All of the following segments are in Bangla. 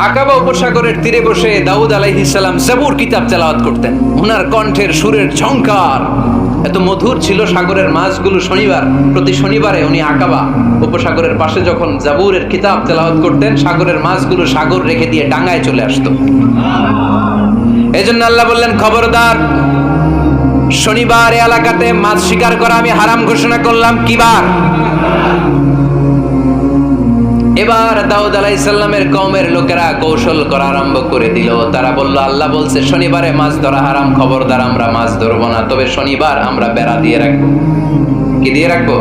আকাবা উপসাগরের তীরে বসে দাউদ আলাইহিস সালাম জাবুর কিতাব তেলাওয়াত করতেন। ওনার কণ্ঠের সুরের ঝংকার এত মধুর ছিল, সাগরের মাছগুলো প্রতি শনিবারে উনি আকাবা উপসাগরের পাশে যখন জাবুরের কিতাব তেলাওয়াত করতেন, সাগরের মাছগুলো সাগর রেখে দিয়ে ডাঙায় চলে আসতো। এজন্য আল্লাহ বললেন, খবরদার, শনিবার এলাকাতে মাছ শিকার করা আমি হারাম ঘোষণা করলাম। কি বার? এবার দাউদ আলাইহিস সালামের কওমের লোকেরা কৌশল করা আরম্ভ করে দিল। তারা বলল, আল্লাহ বলছে শনিবারে মাছ ধরা হারাম, খবরদার আমরা মাছ ধরবো না, তবে শনিবার আমরা বেড়া দিয়ে রাখবো। কি দিয়ে রাখবো?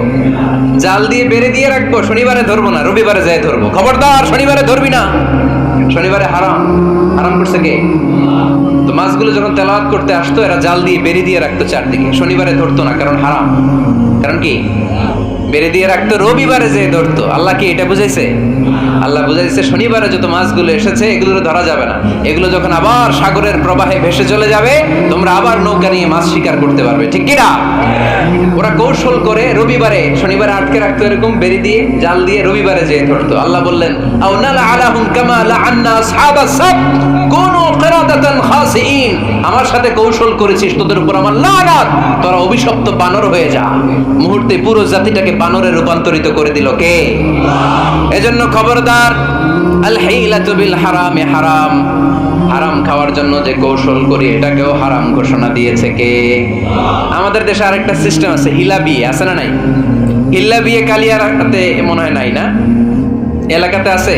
জাল দিয়ে বেড়ে দিয়ে রাখবো। শনিবারে ধরবো না, রবিবারে যাই ধরবো। খবরদার, শনিবারে ধরবি না, শনিবারে হারাম। হারাম করছে কে? তো মাছগুলো যখন তেলাওয়াত করতে আসতো, এরা জাল দিয়ে বেড়ে দিয়ে রাখতো চারদিকে, শনিবারে ধরতো না, কারণ হারাম। কারণ কি? বেড়ে দিয়ে রাখতো, রবিবারে যে ধরতো। আল্লাহ কি এটা বুঝাইছে? আল্লাহ বুঝাইছে শনিবারে যত মাছগুলো এসেছে এগুলো ধরা যাবে না, এগুলো যখন আবার সাগরের প্রবাহে ভেসে চলে যাবে, তোমরা আবার নৌকা নিয়ে মাছ শিকার করতে পারবে। ঠিক কিনা? ওরা কৌশল করে রবিবারে শনিবারে আটকে রাখতো, এরকম বেড়ে দিয়ে জাল দিয়ে রবিবারে যে ধরতো। আল্লাহ বললেন, আও নালা আলাহুম কামা লাআন্না আসহাবাস সাবত কুনু কিরাদাতান খাসিইন। আমার সাথে কৌশল করেছিস, তোদের উপর আমার লানাত, তোরা অভিশপ্ত বানর হয়ে যা। মুহূর্তে পুরো জাতিটাকে বানরে রূপান্তরিত করে দিল কে? এজন্য খবরদার, আল হিলাতু বিল হারামি হারাম। হারাম খাওয়ার জন্য যে কৌশল করি এটাকেও হারাম ঘোষণা দিয়েছে কে? আমাদের দেশে আরেকটা সিস্টেম আছে, হিলা বিয়ে আছে না নাই? হিলা বিয়ে কালিয়ারাতে মনে হয় নাই না? এলাকাতে আছে,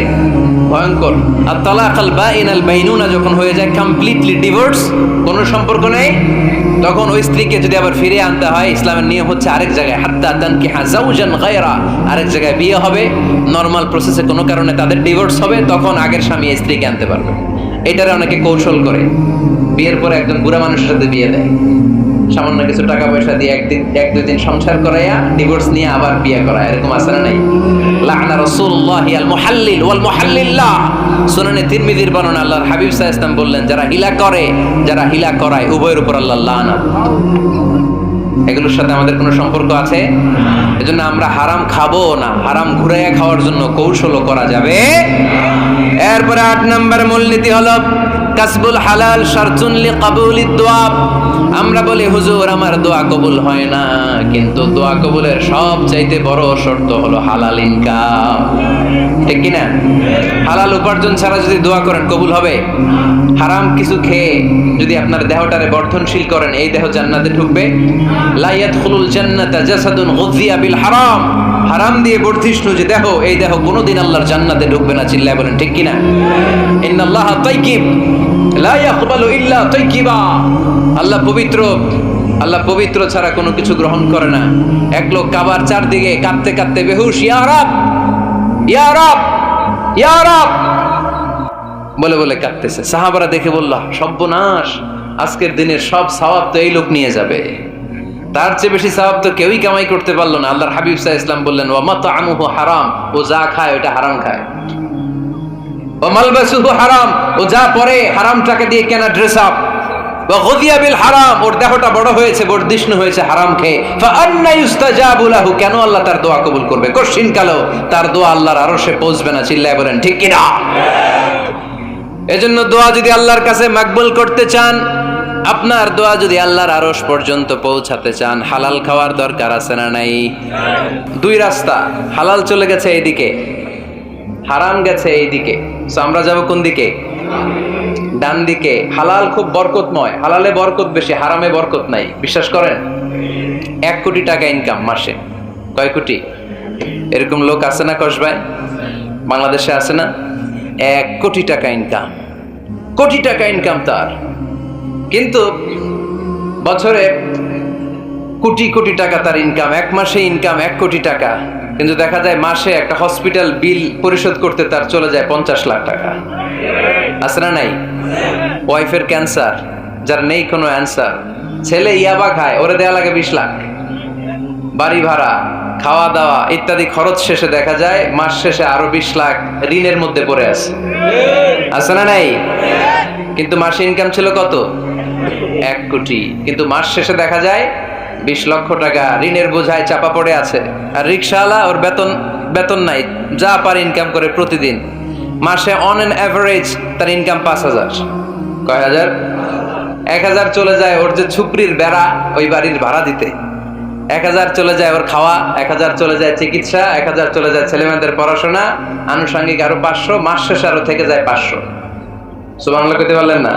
ভয়ঙ্কর। আর তালাকাল বাইনাল বাইনুনা যখন হয়ে যায় কমপ্লিটলি ডিভোর্স, কোনো সম্পর্ক নেই, তখন ওই স্ত্রীকে যদি আবার ফিরে আনতে হয়, ইসলামের নিয়ম হচ্ছে আরেক জায়গায় হাত্তা তানকিহা যাওজান গায়রা, আরেক জায়গায় বিয়ে হবে, নরমাল প্রসেসে কোনো কারণে তাদের ডিভোর্স হবে, তখন আগের স্বামী স্ত্রীকে আনতে পারবে। এটারে অনেকে কৌশল করে, বিয়ের পরে একজন বুড়া মানুষের সাথে বিয়ে দেয়, সামান্য কিছু টাকা পয়সা দিয়ে এক দুই দিন সংসার করাইয়া ডিভোর্স নিয়ে আবার বিয়ে করা, এরকম আছে না নাই? লাআনা রাসূলুল্লাহি আল মুহাল্লিল ওয়াল মুহাল্লিল্লাহ। সুনানে তিরমিজির বর্ণনা, আল্লাহর হাবিব সাল্লাল্লাহু আলাইহি ওয়াসাল্লাম বললেন, যারা হিলা করে, যারা হিলা করায়, উভয়ের উপর আল্লাহর লানাত। এগুলোর সাথে আমাদের কোনো সম্পর্ক আছে? এজন্য আমরা হারাম খাবো না, হারাম ঘুরাইয়া খাওয়ার জন্য কৌশলও করা যাবে। এরপরে 8 নম্বর মূলনীতি হলো কাসবুল হালাল শারতুন লিকাবুলিদ দুআ। আমরা বলি, হুজুর আমার দোয়া কবুল হয় না, কিন্তু দোয়া কবুলের সবচাইতে বড় শর্ত হলো হালাল ইনকাম। ঠিক কি না? হালাল উপার্জন ছাড়া যদি দোয়া করেন কবুল হবে? হারাম কিছু খেয়ে যদি আপনার দেহটারে বর্ধনশীল করেন, এই দেহ জান্নাতে ঢুকবে? লা ইয়াদখুলুল জান্নাতা জাসাদুন গুযিয়া বিল হারাম। হারাম দিয়ে বর্ধিষ্ণু যে দেহ, এই দেহ কোনোদিন আল্লাহর জান্নাতে ঢুকবে না। চিল্লায় বলেন ঠিক কি না? ইন্নাল্লাহা তাইয়িব লা ইয়াকবালু ইল্লা তাইয়িবা। আল্লাহ পবিত্র, আল্লাহ পবিত্র ছাড়া কোনো কিছু গ্রহণ করে না। এক লোক কাবার চারদিকে কাঁদতে কাঁদতে বেহুশ, ইয়া রাব ইয়া রাব ইয়া রাব বলে বলে কাঁদতেছে। সাহাবারা দেখে বলল, সর্বনাশ, আজকের দিনের সব সওয়াব তো এই লোক নিয়ে যাবে, তার চেয়ে বেশি সওয়াব তো কেউই কামাই করতে পারলো না। আল্লাহর হাবিব সাল্লাল্লাহু আলাইহি ওয়াসাল্লাম বললেন, ওয়া মাতআমুহু হারাম, ও যা খায় ওটা হারাম খায়। ওয়া মালবাসুহু হারাম, ও যা পরে হারাম টাকা দিয়ে কেনা ড্রেস আপ। ওয়া গুযিয়া বিল হারাম, ওর দেহটা বড় হয়েছে, বর্ধিষ্ণু হয়েছে হারাম খেয়ে। ফা আন্না ইউস্তাজাবু লাহু, কেন আল্লাহ তার দোয়া কবুল করবে? কঠিন কালো তার দোয়া আল্লাহর আরশে পৌঁছবে না। চিল্লায় বলেন ঠিক কি না? এজন্য দোয়া যদি আল্লাহর কাছে মাকবুল করতে চান, আপনার দোয়া যদি আল্লাহর আরশ পর্যন্ত পৌঁছাতে চান, হালাল খাওয়ার দরকার আছে না নাই? দুই রাস্তা, হালাল চলে গেছে এইদিকে, হারাম গেছে এইদিকে। সো আমরা যাব কোন দিকে? ডান দিকে। হালাল খুব বরকতময়, হালালে বরকত বেশি, হারামে বরকত নাই। বিশ্বাস করেন? 1 কোটি টাকা ইনকাম মাসে। কয় কোটি? এরকম লোক আছে না কসবায়? বাংলাদেশে আছে না? 1 কোটি টাকা ইনকাম, কোটি টাকা ইনকাম তার, কিন্তু বছরে কোটি কোটি টাকা তার ইনকাম, 1 মাসে ইনকাম 1 কোটি টাকা, কিন্তু দেখা যায় মাসে একটা হসপিটাল বিল পরিশোধ করতে তার চলে যায় 50 লাখ টাকা। আছে না নাই? ওয়াইফের ক্যান্সার, যার নেই কোনো অ্যান্সার, ছেলে ইয়াবা খায়, ওরে দেয়া লাগে 20 লাখ। বাড়ি ভাড়া, খাওয়া দাওয়া ইত্যাদি খরচ শেষে দেখা যায় মাস শেষে আরো 20 লাখ ঋণের মধ্যে পড়ে আছে। আছে না নাই? কিন্তু মাসে ইনকাম ছিল কত? 1 কোটি, কিন্তু মাস শেষে দেখা যায় 20 লক্ষ টাকা ঋণের বোঝায় চাপা পড়ে আছে। আর রিকশাওয়ালা, ওর বেতন নাই, যা পারে ইনকাম করে প্রতিদিন। মাসে অন অ্যান অ্যাভারেজ তার ইনকাম 5,000। কয় হাজার? 1,000 চলে যায় ওর যে ছুপড়ির বেড়া ওই বাড়ির ভাড়া দিতে, 1,000 চলে যায় ওর খাওয়া, 1,000 চলে যায় চিকিৎসা, 1,000 চলে যায় ছেলেমেয়েদের পড়াশোনা, আনুষঙ্গিক আরো 500, মাস শেষে আরো থেকে যায় 500। সুবহানাল্লাহ কইতে পারলেন না?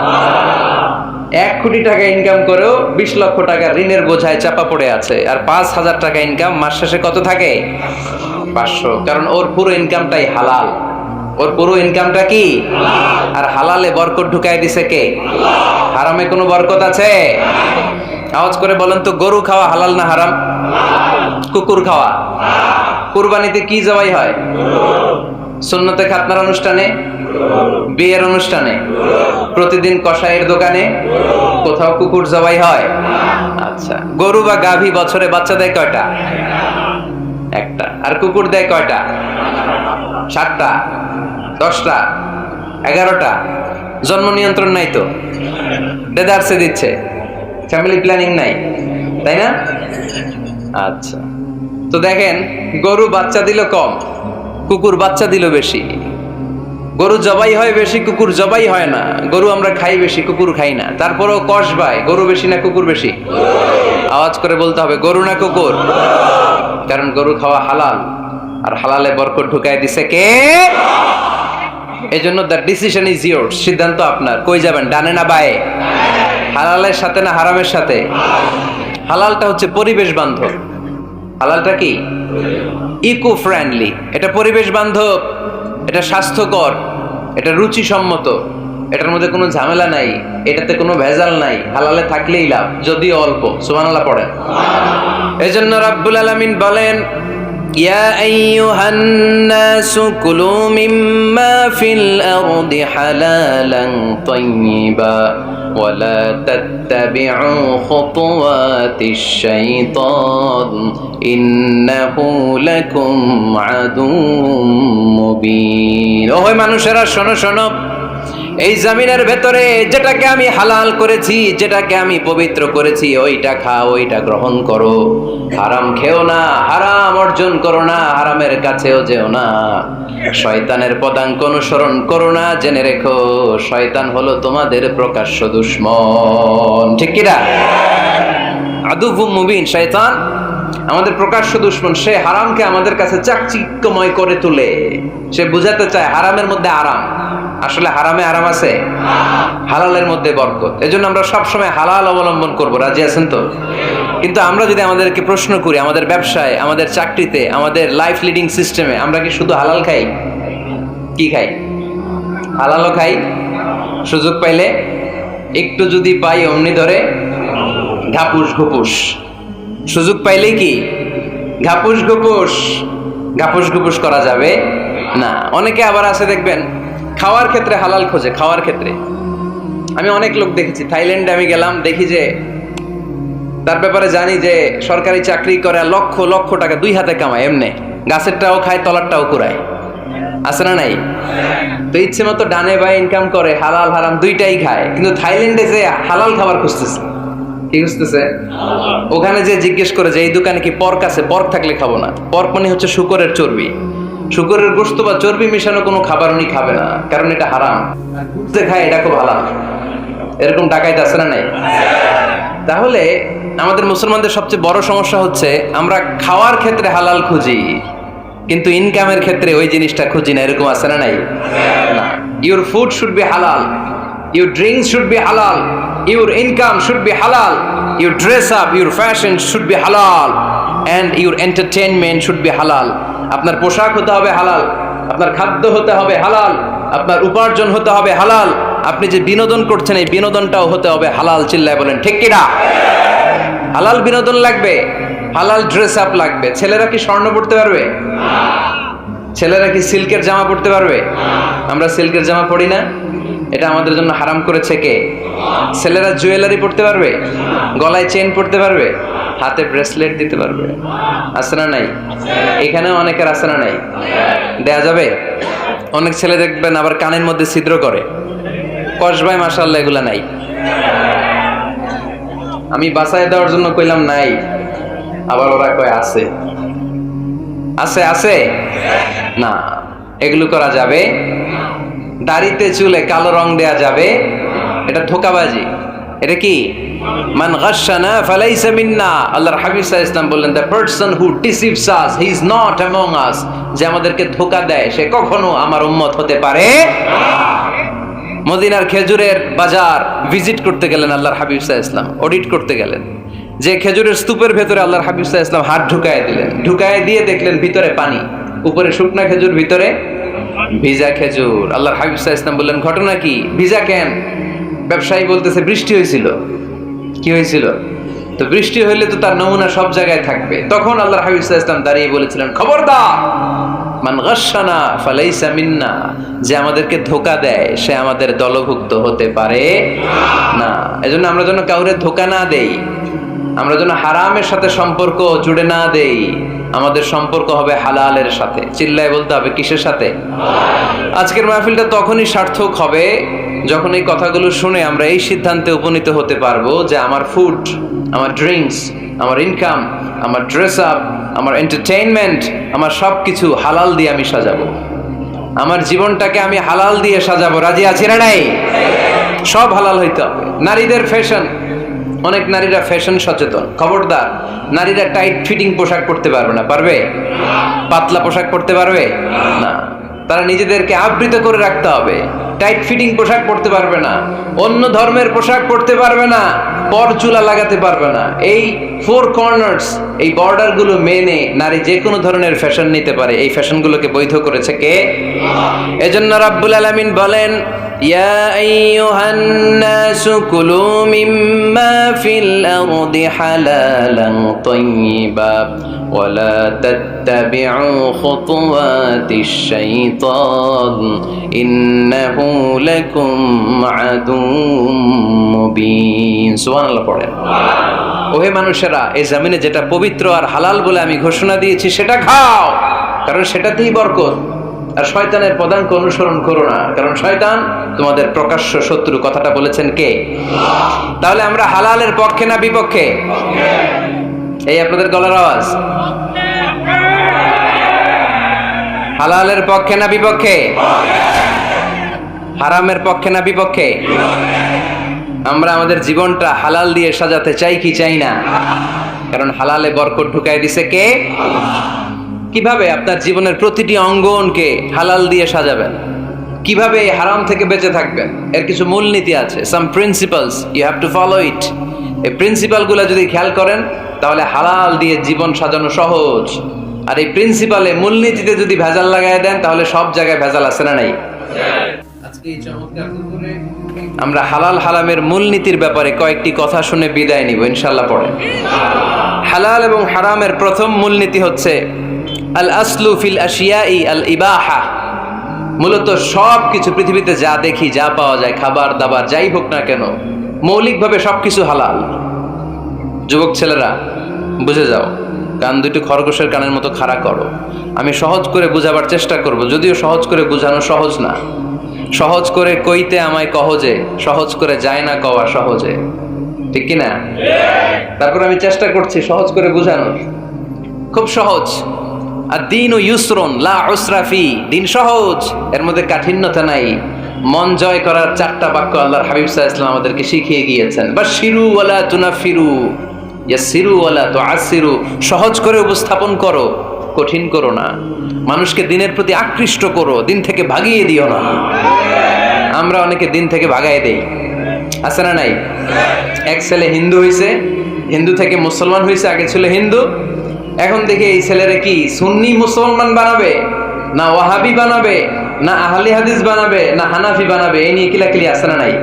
1 কোটি টাকা ইনকাম করেও 20 লক্ষ টাকা ঋণের বোঝায় চাপা পড়ে আছে, আর 5,000 টাকা ইনকাম, মাস শেষে কত থাকে? 500। কারণ ওর পুরো ইনকামটাই হালাল। ওর পুরো ইনকামটা কি? আর হালালে বরকত ঢুকাই দিছে কে? হারামে কোনো বরকত আছে? আওয়াজ করে বলেন তো, গরু খাওয়া হালাল না হারাম? কুকুর খাওয়া? কুরবানিতে কি জবাই হয়? সুন্নতে খাতনার অনুষ্ঠানে, বিয়ের অনুষ্ঠানে, প্রতিদিন কসাইয়ের দোকানে, কোথাও কুকুর জবাই হয়? আচ্ছা, গরু বা গাভী বছরে বাচ্চা দেয় কয়টা? একটা। আর কুকুর দেয় কয়টা? 7টা, 10টা, 11টা। জন্ম নিয়ন্ত্রণ নাই তো, দেদারসে দিচ্ছে, ফ্যামিলি প্ল্যানিং নাই, তাই না? আচ্ছা, তো দেখেন, গরু বাচ্চা দিল কম, কুকুর বাচ্চা দিল বেশি। গরু জবাই হয় বেশি, কুকুর জবাই হয় না। গরু আমরা খাই বেশি, কুকুর খাই না। তারপরেও কষ ভাই, গরু বেশি না কুকুর বেশি? আওয়াজ করে বলতে হবে, গরু না কুকুর? কারণ গরু খাওয়া হালাল, আর হালালে বরকত ঢুকাই দিছে কে? এজন্য দ্য ডিসিশন ইজ ইয়োরস, সিদ্ধান্ত আপনার। কই যাবেন, ডানে না বায়ে? হালালের সাথে না হারামের সাথে? হালালটা হচ্ছে পরিবেশ বান্ধব। হালালটা কি? Eco friendly. এটা পরিবেশ বান্ধব, এটা স্বাস্থ্যকর, এটা রুচিসম্মত, এটার মধ্যে কোনো ঝামেলা নাই, এটাতে কোনো ভেজাল নাই। হালালে থাকলেই লাভ, যদিও অল্প। সুবহানাল্লাহ পড়েন। এজন্য রাব্বুল আলামিন বলেন, ইয়া আইয়ুহান নাসু কুলু মিম্মা ফিল আরদি হালালান তাইয়্যিবা ওয়া লা তাত্তাবিউ খুতুওয়াতিশ শাইতান ইন্নাহু লাকুম আদুউম মুবিন। ওহে মানুষেরা, শোনো শোনো, এই জমিনের ভেতরে যেটাকে আমি হালাল করেছি, যেটাকে আমি পবিত্র করেছি, ওইটা খাও, ওইটা গ্রহণ করো। হারাম খেও না, হারাম অর্জন করো না, হারামের কাছেও যেও না। শয়তানের পদাঙ্ক অনুসরণ করো না। জেনে রেখো, শয়তান হলো তোমাদের প্রকাশ্য দুশমন। ঠিক কি না? আদুউম মুবিন। শয়তান আমাদের প্রকাশ্য দুশমন। সে হারামকে আমাদের কাছে চাকচিক্যময় করে তোলে। সে বুঝাতে চায় হারামের মধ্যে আরাম। আসলে হারামে আরাম আছে, হালালের মধ্যে বরকত। এজন্য আমরা সবসময় হালাল অবলম্বন করব। রাজি আছেন তো? কিন্তু আমরা যদি আমাদেরকে প্রশ্ন করি, আমাদের ব্যবসায়, আমাদের চাকরিতে, আমাদের লাইফ লিডিং সিস্টেমে আমরা কি শুধু হালাল খাই? কি খাই? হালালও খাই, সুযোগ পাইলে একটু যদি পাই অমনি ধরে ঘাপুস ঘুপুস। সুযোগ পাইলেই কি ঘাপুস ঘুপুস? ঘাপুস ঘুপুস করা যাবে না। অনেকে আবার আছে দেখবেন, খাওয়ার ক্ষেত্রে হালাল খোঁজে। খাওয়ার ক্ষেত্রে আমি অনেক লোক দেখেছি। থাইল্যান্ডে আমি গেলাম, দেখি যে তার ব্যাপারে জানি যে সরকারি চাকরি করে, লক্ষ লক্ষ টাকা 2 হাতে কামায়। এমনি গাছেরটাও খায়, তলারটাও কুড়ায়। আছে না নাই? তো ইচ্ছে মতো ডানে বায়ে ইনকাম করে, হালাল হারাম দুইটাই খায়। কিন্তু থাইল্যান্ডে যে হালাল খাবার খুঁজতেছে। কি খুঁজতেছে? ওখানে যে জিজ্ঞেস করে যে এই দোকানে কি পর্ক আছে? পর্ক থাকলে খাবো না। পর্ক মানে হচ্ছে শুকরের চর্বি। শুকরের গোশত বা চর্বি মিশানো কোনো খাবার উনি খাবে না, কারণ এটা হারাম। যে খায় এটা খুব হালাল। এরকম ডাকাইতে আছে না নাই? তাহলে আমাদের মুসলমানদের সবচেয়ে বড় সমস্যা হচ্ছে আমরা খাওয়ার ক্ষেত্রে হালাল খুঁজি, কিন্তু ইনকামের ক্ষেত্রে ওই জিনিসটা খুঁজি না। এরকম আছে না নাই? না। Your food should be halal, your drinks should be halal, your income should be halal, your dress up, your fashion should be halal, and your entertainment should be halal. আপনার পোশাক হতে হবে হালাল, আপনার খাদ্য হতে হবে হালাল, আপনার উপার্জন হতে হবে হালাল, আপনি যে বিনোদন করছেন এই বিনোদনটাও হতে হবে হালাল। চিল্লায় বলেন ঠিক কিনা? হালাল বিনোদন লাগবে, হালাল ড্রেস আপ লাগবে। ছেলেরা কি স্বর্ণ পড়তে পারবে? ছেলেরা কি সিল্কের জামা পড়তে পারবে? আমরা সিল্কের জামা পরি না, এটা আমাদের জন্য হারাম করেছে কে? ছেলেরা জুয়েলারি পড়তে পারবে? গলায় চেইন পড়তে পারবে? হাতে ব্রেসলেট দিতে পারবে? আছে না নাই? এখানেও অনেকের আছে না নাই? দেয়া যাবে? অনেক ছেলে দেখবেন আবার কানের মধ্যে ছিদ্র করে। কসবাই মাশাআল্লাহ এগুলা নাই। আমি বাঁচায় দেওয়ার জন্য কইলাম নাই, আবার ওরা কয় আছে। আছে আছে না, এগুলো করা যাবে দাড়িতে চুলে কালো রং দেয়া যাবে, এটা ধোঁকাবাজি। এটা কি? মান গাশশানা ফালাইসা মিন্না। আল্লাহর হাবিব সাল্লাল্লাহু আলাইহি ওয়াসাল্লাম বললেন, the person who deceives us he is not among আস। যে আমাদেরকে ধোঁকা দেয় সে কখনো আমার উম্মত হতে পারে না। মদিনার খেজুরের বাজার ভিজিট করতে গেলেন আল্লাহর হাবিব সাল্লাল্লাহু আলাইহি ওয়াসাল্লাম, অডিট করতে গেলেন। যে খেজুরের স্তূপের ভেতরে আল্লাহর হাবিব সাল্লাল্লাহু আলাইহি ওয়াসাল্লাম হাত ঢুকায় দিলেন, ঢুকায় দিয়ে দেখলেন ভিতরে পানি, উপরে শুকনা খেজুর, ভিতরে ভিজা খেজুর। আল্লাহর হাবিব সাল্লাল্লাহু আলাইহি ওয়াসাল্লাম বললেন, ঘটনা কি? ভিজা কেন? ব্যবসায়ী বলতেছে, বৃষ্টি হয়েছিল। কি হয়েছিল? তো বৃষ্টি হইলে তো তার নমুনা সব জায়গায় থাকবে। তখন আল্লাহর হাবিব সাল্লাল্লাহু আলাইহি ওয়াসাল্লাম দাঁড়িয়ে বলেছিলেন, খবরদার, মান গাশশানা ফালাইসা মিন্না। যে আমাদেরকে ধোঁকা দেয় সে আমাদের দলভুক্ত হতে পারে না। এজন্য আমরা যেন কাউরে ধোঁকা না দেই, আমরা যেন হারামের সাথে সম্পর্ক জুড়ে না দেই। আমাদের সম্পর্ক হবে হালালের সাথে। চিল্লায় বলতে হবে কিসের সাথে? আজকের মাহফিলটা তখনই সার্থক হবে যখন এই কথাগুলো শুনে আমরা এই সিদ্ধান্তে উপনীত হতে পারবো যে আমার ফুড, আমার ড্রিঙ্কস, আমার ইনকাম, আমার ড্রেস আপ, আমার এন্টারটেইনমেন্ট, আমার সব কিছু হালাল দিয়ে আমি সাজাবো। আমার জীবনটাকে আমি হালাল দিয়ে সাজাবো। রাজি আছি না নাই? সব হালাল হইতে হবে। নারীদের ফ্যাশন, অনেক নারীরা ফ্যাশন সচেতন। খবরদার, নারীরা টাইট ফিটিং পোশাক পরতে পারবে না। পারবে? পাতলা পোশাক পরতে পারবে না। তারা নিজেদেরকে আবৃত করে রাখতে হবে। টাইট ফিটিং পোশাক পরতে পারবে না, অন্য ধর্মের পোশাক পরতে পারবে না, পরচুলা লাগাতে পারবে না। এই ফোর কর্নার্স, এই বর্ডার গুলো মেনে নারী যে কোনো ধরনের ফ্যাশন নিতে পারে। এই ফ্যাশনগুলোকে বৈধ করেছে কে? এজন্য রাব্বুল আলামিন বলেন, ইয়া আইয়ুহান নাসু কুলু মিম্মা ফিল আরদি হালালান তাইয়্যিবা ওয়া লা তাত্তাবিউ খুতুওয়াতিশ শাইতান ইন্নাহু লাকুম আদুউম মুবিন। সুবহানাল্লাহ পড়েন। ওহে মানুষেরা, এই জমিনে যেটা পবিত্র আর হালাল বলে আমি ঘোষণা দিয়েছি সেটা খাও, কারণ সেটাতেই বরকত। আর শয়তানের পদাঙ্ক অনুসরণ করো না, কারণ শয়তান তোমাদের প্রকাশ্য শত্রু। কথাটা বলেছেন কে? তাহলে আমরা হালালের পক্ষে না বিপক্ষে? এই আপনাদের গলার আওয়াজ। হালালের পক্ষে না বিপক্ষে? হারামের পক্ষে না বিপক্ষে? আমরা আমাদের জীবনটা হালাল দিয়ে সাজাতে চাই কি চাই না? কারণ হালালে বরকত ঢুকাই দিছে কে? কিভাবে আপনার জীবনের প্রতিটি অঙ্গনকে হালাল দিয়ে সাজাবেন? কিভাবে হারাম থেকে বেঁচে থাকবেন? এর কিছু মূলনীতি আছে, some principles, you have to follow it. এই প্রিন্সিপালগুলো যদি খেয়াল করেন তাহলে হালাল দিয়ে জীবন সাজানো সহজ। আর এই প্রিন্সিপালে, মূলনীতিতে যদি ভেজাল লাগাই দেন তাহলে সব জায়গায় ভেজাল আছে না নাই? আজকে এই চমৎকার দুপুরে আমরা হালাল হারামের মূলনীতির ব্যাপারে কয়েকটি কথা শুনে বিদায় নিব ইনশাআল্লাহ। পড়ে হালাল এবং হারামের প্রথম মূলনীতি হচ্ছে আল আসলু ফিল আশিয়াই আল ইবাহা। মূলত সব কিছু পৃথিবীতে যা দেখি, যা পাওয়া যায়, খাবার দাবার যাই হোক না কেন, মৌলিকভাবে সবকিছু হালাল। যুবক ছেলেরা বুঝে যাও, কান দুটো খরগোশের কানের মতো খাড়া করো। আমি সহজ করে বুঝাবার চেষ্টা করব, যদিও সহজ করে বুঝানো সহজ না। সহজ করে কইতে আমায় কহজে, সহজ করে যায় না কওয়া সহজে, ঠিক কিনা? তারপর আমি চেষ্টা করছি সহজ করে বুঝানোর। খুব সহজ। আর দিন ও ইউসরুন লা উসরা ফি, দিন সহজ, এর মধ্যে কাঠিন্যতা নাই। মন জয় করার 4টা বাক্য আল্লাহর হাবিব সাল্লাল্লাহু আলাইহি ওয়াসাল্লাম আমাদেরকে শিখিয়ে গিয়েছেন। বাশিরু ওয়ালা তুনাফিরু, ইয়াসিরু ওয়ালা তুআসিরু। সহজ করে উপস্থাপন করো, কঠিন করো না। মানুষকে দিনের প্রতি আকৃষ্ট করো, দিন থেকে ভাগিয়ে দিও না। আমরা অনেকে দিন থেকে ভাগায় দেই, আছে না নাই? এক ছেলে হিন্দু হইছে, হিন্দু থেকে মুসলমান হইছে, আগে ছিল হিন্দু, এখন দেখি এই ছেলেরে কি সুন্নি মুসলমান বানাবে, না ওয়াহাবি বানাবে, না আহলি হাদিস বানাবে, না হানাফি বানাবে, এই নিয়ে কিলাকিলি আছে না নাই?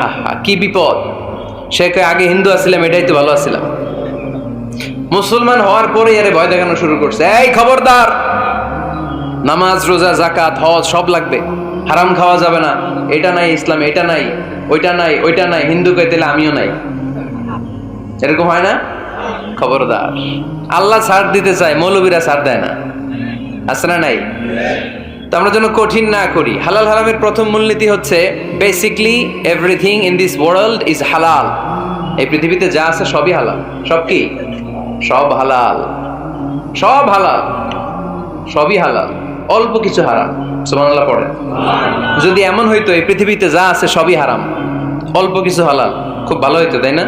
আহা, কি বিপদ! সে আগে হিন্দু আসছিলাম, এটাই তো ভালো আসছিলাম। মুসলমান হওয়ার পরে এর ভয় দেখানো শুরু করছে, এই খবরদার, নামাজ রোজা জাকাত হজ সব লাগবে, হারাম খাওয়া যাবে না, এটা নাই ইসলাম, এটা নাই, ওইটা নাই, ওইটা নাই, হিন্দু কইতে আমিও নাই। এরকম হয় না? খবরদার, আল্লাহ ছাড় দিতে চায়, মৌলবীরা ছাড় দেয় না, আছে না নাই? তো আমরা যেন কঠিন না করি। হালাল হারামের প্রথম মূলনীতি হচ্ছে basically everything in this world is হালাল। এই পৃথিবীতে যা আছে সবই হালাল। সব কি? সব হালাল, সব হালাল, সবই হালাল, অল্প কিছু হারাম। সুবহানাল্লাহ পড়েন। যদি এমন হইতো এই পৃথিবীতে যা আছে সবই হারাম, অল্প কিছু হালাল, খুব ভালো হইতো, তাই না?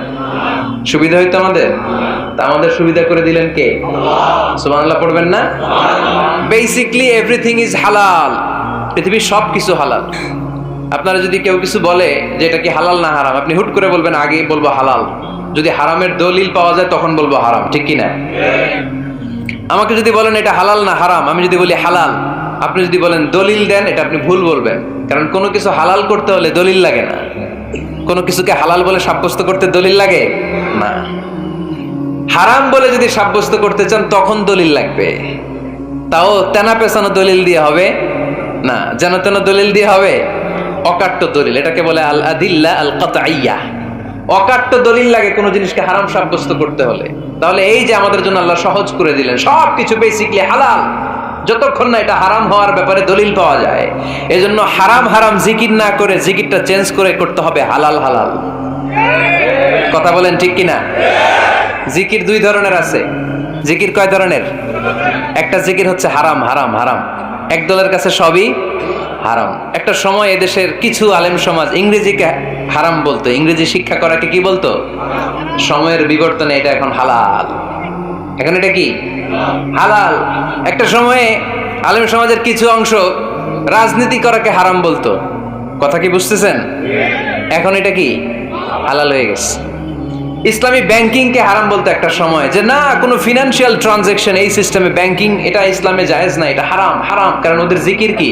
সুবিধা হইতো আমাদের। তা আমাদের সুবিধা করে দিলেন কে? সুবহানাল্লাহ পড়বেন না? বেসিকলি এভরিথিং ইজ হালাল, পৃথিবীর সব কিছু হালাল। আপনারা যদি কেউ কিছু বলে যে এটা কি হালাল না হারাম, আপনি হুট করে বলবেন আগে বলবো হালাল, যদি হারামের দলিল পাওয়া যায় তখন বলবো হারাম, ঠিক কি না? আমাকে যদি বলেন এটা হালাল না হারাম, আমি যদি বলি হালাল, আপনি যদি বলেন দলিল দেন, এটা আপনি ভুল বলবেন। কারণ কোনো কিছু হালাল করতে হলে দলিল লাগে না। কোনো কিছুকে হালাল বলে সাব্যস্ত করতে দলিল লাগে না। হারাম বলে যদি সাব্যস্ত করতে চান তখন দলিল লাগবে, তাও তেনা পেছানো দলিল দিয়ে হবে না, যেন তেন দলিল দিয়ে হবে, অকাট্য দলিল, এটাকে বলে আল আদিল্লা আল কাতঈয়া। অকাট্য দলিল লাগে কোনো জিনিসকে হারাম সাব্যস্ত করতে হলে। তাহলে এই যে আমাদের জন্য আল্লাহ সহজ করে দিলেন, সবকিছু বেসিকলি হালাল যতক্ষণ না এটা হারাম হওয়ার ব্যাপারে দলিল পাওয়া যায়। এজন্য হারাম হারাম জিকির না করে জিকিরটা চেঞ্জ করে করতে হবে হালাল হালাল। কথা বলেন ঠিক কিনা? জিকির দুই ধরনের আছে। জিকির কয় ধরনের? একটা জিকির হচ্ছে হারাম হারাম হারাম, এক দলের কাছে সবই হারাম। একটা সময় এদেশের কিছু আলেম সমাজ ইংরেজিকে হারাম বলতো, ইংরেজি শিক্ষা করাকে কি বলতো? সময়ের বিবর্তনে এটা এখন হালাল। এখন এটা কি হালাল। একটা সময়ে আলেম সমাজের কিছু অংশ রাজনীতি করাকে হারাম বলতো, কথা কি বুঝতেছেন? এখন এটা কি হালাল হয়ে গেছে। ইসলামী ব্যাংকিংকে হারাম বলতো একটা সময়, যে না কোনো ফিনান্সিয়াল ট্রানজাকশন এই সিস্টেমে ব্যাংকিং এটা ইসলামে জায়েজ না, এটা হারাম হারাম, কারণ ওদের জিকির কি,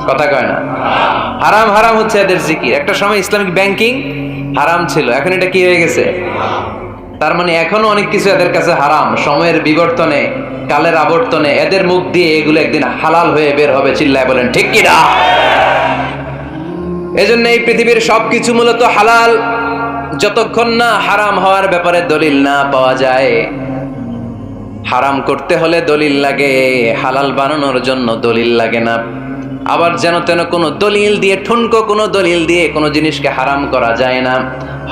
কথা কয় না, হারাম হারাম হচ্ছে এদের জিকির। একটা সময় ইসলামিক ব্যাংকিং হারাম ছিল, এখন এটা কি হয়ে গেছে? তার মানে এখনো অনেক কিছু এদের কাছে হারাম। সময়ের বিবর্তনে, কালের আবর্তনে এদের মুখ দিয়ে এগুলো একদিন হালাল হয়ে বের হবে, চিল্লায় বলেন ঠিক কি না? এজন্য এই পৃথিবীর সবকিছু মূলত হালাল যতক্ষণ না হারাম হওয়ার ব্যাপারে দলিল না পাওয়া যায়। হারাম করতে হলে দলিল লাগে, হালাল বানানোর জন্য দলিল লাগে না। আবার যেন তেন কোনো দলিল দিয়ে, ঠুনকো কোনো দলিল দিয়ে কোনো জিনিসকে হারাম করা যায় না।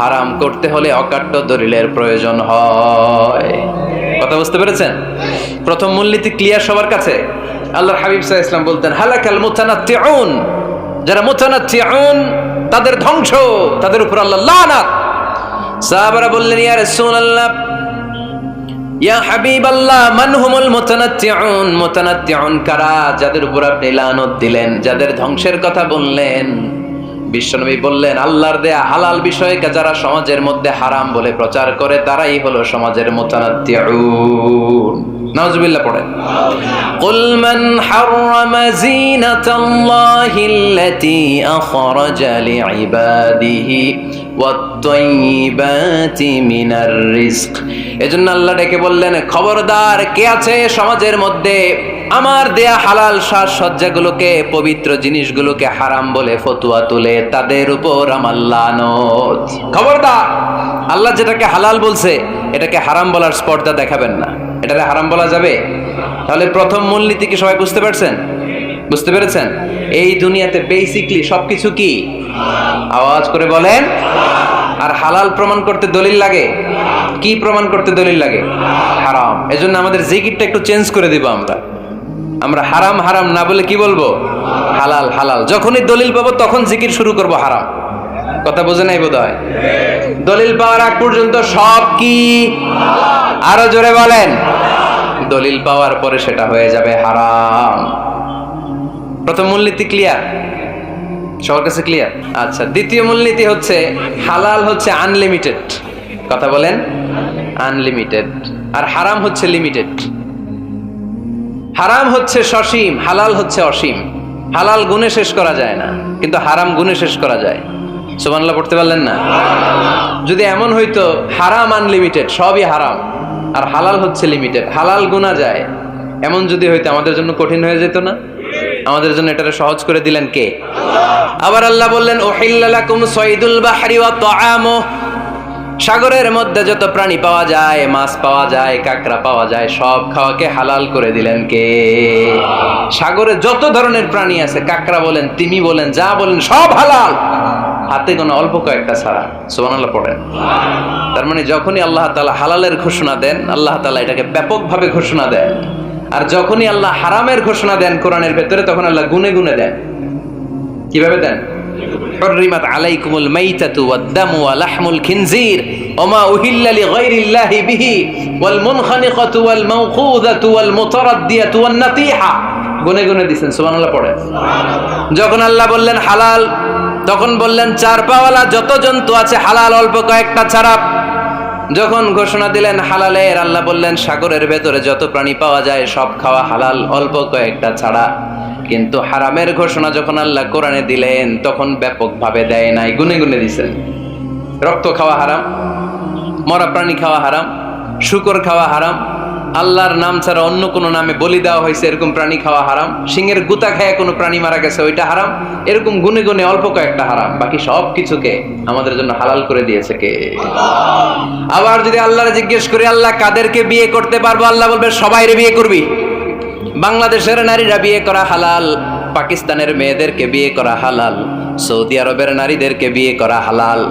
হারাম করতে হলে অকাট্য দলিলের প্রয়োজন হয়। কথা বুঝতে পেরেছেন? প্রথম মূলনীতি ক্লিয়ার সবার কাছে? আল্লাহর হাবিব সাল্লাল্লাহু আলাইহি ওয়াসাল্লাম বলতেন হালাকাল মুতানাত্তিউন, যারা মুতানাত্তিউন তাদের ধ্বংস, তাদের উপর আল্লাহ লানাত। সাহাবারা বললেন ইয়া রাসূলুল্লাহ, ইয়া হাবিবাল্লাহ, মান হুমুল মুতানাত্তিউন? মুতানাত্তিউন কারা, যাদের উপর আপনি লানত দিলেন, যাদের ধ্বংসের কথা বললেন? বিশ্বনবী বললেন আল্লাহর দেয়া হালাল বিষয়কে যারা সমাজের মধ্যে হারাম বলে প্রচার করে তারাই হলো সমাজের মুতানাত্তিউন। নাউজুবিল্লাহ পড়েন। কুল মান হারামা যিনাতাল্লাহিল্লাতী আখরাজা লিইবাদিহি ওয়াত-তাইয়্যিবাতি মিনার রিজক। এজন্য আল্লাহ ডেকে বললেন খবরদার, কে আছে সমাজের মধ্যে আমার দেয়া হালাল সাজসজ্জাগুলোকে, পবিত্র জিনিসগুলোকে হারাম বলে ফতোয়া তুলে, তাদের উপর আমার লানত। খবরদার, আল্লাহ যেটাকে হালাল বলছে এটাকে হারাম বলার স্পর্ধা দেখাবেন না। এটাকে হারাম বলা যাবে? তাহলে প্রথম মূলনীতি কি সবাই বুঝতে পারছেন? বুঝতে পেরেছেন? এই দুনিয়াতে বেসিকলি সবকিছু কি, আওয়াজ করে বলেন। আর হালাল প্রমাণ করতে দলিল লাগে। কি প্রমাণ করতে দলিল লাগে? হারাম। এজন্য আমাদের জিকিরটা একটু চেঞ্জ করে দিব। আমরা হারাম হারাম না বলে কি বলবো? হালাল হালাল। যখনই দলিল পাবো তখন জিকির শুরু করব হারাম। কথা বোঝে নাই বোধহয়? দলিল পাওয়ার আগ পর্যন্ত সব কি, আরো জোরে বলেন, দলিল পাওয়ার পরে সেটা হয়ে যাবে হারাম। প্রথম মূলনীতি ক্লিয়ার? সবার কাছে ক্লিয়ার? আচ্ছা, দ্বিতীয় মূলনীতি হচ্ছে হালাল হচ্ছে আনলিমিটেড। কথা বলেন, আনলিমিটেড। আর হারাম হচ্ছে লিমিটেড। হারাম হচ্ছে সসীম, হালাল হচ্ছে অসীম। হালাল গুণে শেষ করা যায় না, কিন্তু হারাম গুণে শেষ করা যায়। সুবহানাল্লাহ পড়তে পারলেন না? যদি এমন হইতো হারাম আনলিমিটেড, সবই হারাম, আর হালাল হচ্ছে লিমিটেড, হালাল গুণা যায়, এমন যদি হইতো আমাদের জন্য কঠিন হয়ে যেত না? আমাদের জন্য এটারে সহজ করে দিলেন কে? আবার আল্লাহ বললেন উহিল্লা লাকুম সাইদুল বাহরি ওয়া তাআমুহু, সাগরের মধ্যে যত প্রাণী পাওয়া যায়, মাছ পাওয়া যায়, কাঁকড়া পাওয়া যায়, সব খাওয়াকে হালাল করে দিলেন কে? সাগরে যত ধরনের প্রাণী আছে, কাঁকড়া বলেন, তিমি বলেন, যা বলেন সব হালাল, হাতে গোনা অল্প কয়েকটা ছাড়া। সুবহানাল্লাহ পড়েন। তার মানে যখনই আল্লাহ তাআলা হালালের ঘোষণা দেন, আল্লাহ তাআলা এটাকে ব্যাপকভাবে ঘোষণা দেন। আর যখনই আল্লাহ হারামের ঘোষণা দেন কোরআনের ভেতরে, তখন আল্লাহ গুনে গুনে দেন। কিভাবে দেন? حرمت عليكم الميتة والدم ولحم الخنزير وما أهل لغير الله به والمنخنقة والموقوذة والمتردية والنطيحة। গুনে গুনে দিয়েছেন, সুবহানাল্লাহ পড়ে। যখন আল্লাহ বললেন হালাল, তখন বললেন চার পাওয়ালা যত জন্তু আছে হালাল, অল্প কয়েকটা ছাড়া। যখন ঘোষণা দিলেন হালালের, আল্লাহ বললেন সাগরের ভেতরে যত প্রাণী পাওয়া যায় সব খাওয়া হালাল, অল্প কয়েকটা ছাড়া। কিন্তু হারামের ঘোষণা যখন আল্লাহ কোরআনে দিলেন, তখন ব্যাপকভাবে দেয় নাই, গুনে গুনে দিয়েছেন। রক্ত খাওয়া হারাম, মরা প্রাণী খাওয়া হারাম, শূকর খাওয়া হারাম, আল্লাহর নাম ছাড়া অন্য কোনো নামে বলি দেওয়া হয়েছে এরকম প্রাণী খাওয়া হারাম, সিংহের গুতা খায় কোনো প্রাণী মারা গেছে ওইটা হারাম। এরকম গুনে গুনে অল্প কয়েকটা হারাম, বাকি সব কিছুকে আমাদের জন্য হালাল করে দিয়েছে কে? আবার যদি আল্লাহরে জিজ্ঞেস করি আল্লাহ কাদেরকে বিয়ে করতে পারবো, আল্লাহ বলবে সবাইরে বিয়ে করবি। বাংলাদেশের নারীরা বিয়ে করা হালাল, পাকিস্তানের মেয়েদেরকে বিয়ে করা হালাল, সৌদি আরবের নারীদেরকে বিয়ে করা হালাল,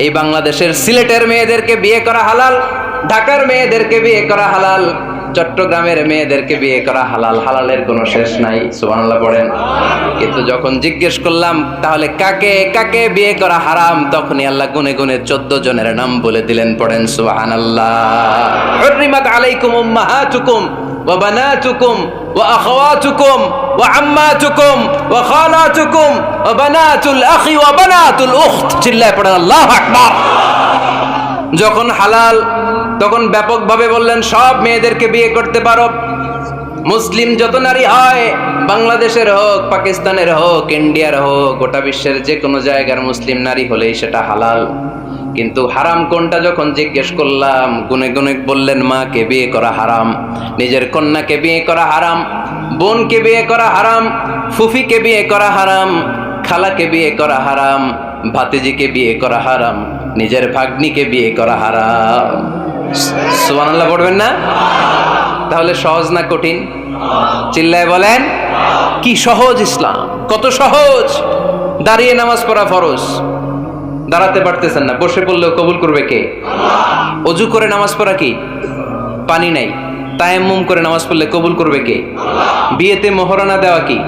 এই বাংলাদেশের সিলেটের মেয়েদেরকে বিয়ে করা হালাল, ঢাকার মেয়েদেরকে বিয়ে করা হালাল, চট্টগ্রামের মেয়েদেরকে বিয়ে করা হালাল। হালালের কোনো শেষ নাই, সুবহানাল্লাহ পড়েন। কিন্তু যখন জিজ্ঞেস করলাম তাহলে কাকে কাকে বিয়ে করা হারাম, তখনই আল্লাহ গুনে গুনে 14 জনের নাম বলে দিলেন, পড়েন সুবহানাল্লাহ। হুররিমাত আলাইকুম উম্মাহাতুকুম ওয়া বানাতুকুম ওয়া আখাওয়াতুকুম ওয়া আম্মাতুকুম ওয়া খালাতুকুম ওয়া বানাতুল আখি ওয়া বানাতুল উখত। চিল্লায় পড়েন আল্লাহু আকবার। যখন হালাল, তখন ব্যাপকভাবে বললেন সব মেয়েদেরকে বিয়ে করতে পারো। মুসলিম যত নারী হয়, বাংলাদেশের হোক, পাকিস্তানের হোক, ইন্ডিয়ার হোক, গোটা বিশ্বের যে কোনো জায়গার মুসলিম নারী হলেই সেটা হালাল। কিন্তু হারাম কোনটা যখন জিজ্ঞেস করলাম, গুনে গুনে বললেন মাকে বিয়ে করা হারাম, নিজের কন্যাকে বিয়ে করা হারাম, বোনকে বিয়ে করা হারাম, ফুফিকে বিয়ে করা হারাম, খালাকে বিয়ে করা হারাম, ভাতিজিকে বিয়ে করা হারাম, নিজের ভাগ্নিকে বিয়ে করা হারাম। সুবহানাল্লাহ পড়বেন না? তাহলে সহজ না কঠিন? চিল্লায় বলেন কি সহজ ইসলাম, কত সহজ। দাঁড়িয়ে নামাজ পড়া ফরজ, দাঁড়াতে পারতেছেন না, বসে পড়লেও কবুল করবে কে? অজু করে নামাজ পড়া কি? পানি নাই, তায়াম্মুম করে নামাজ পড়লে কবুল করবে কে? বিয়েতে মোহরানা দেওয়া কি?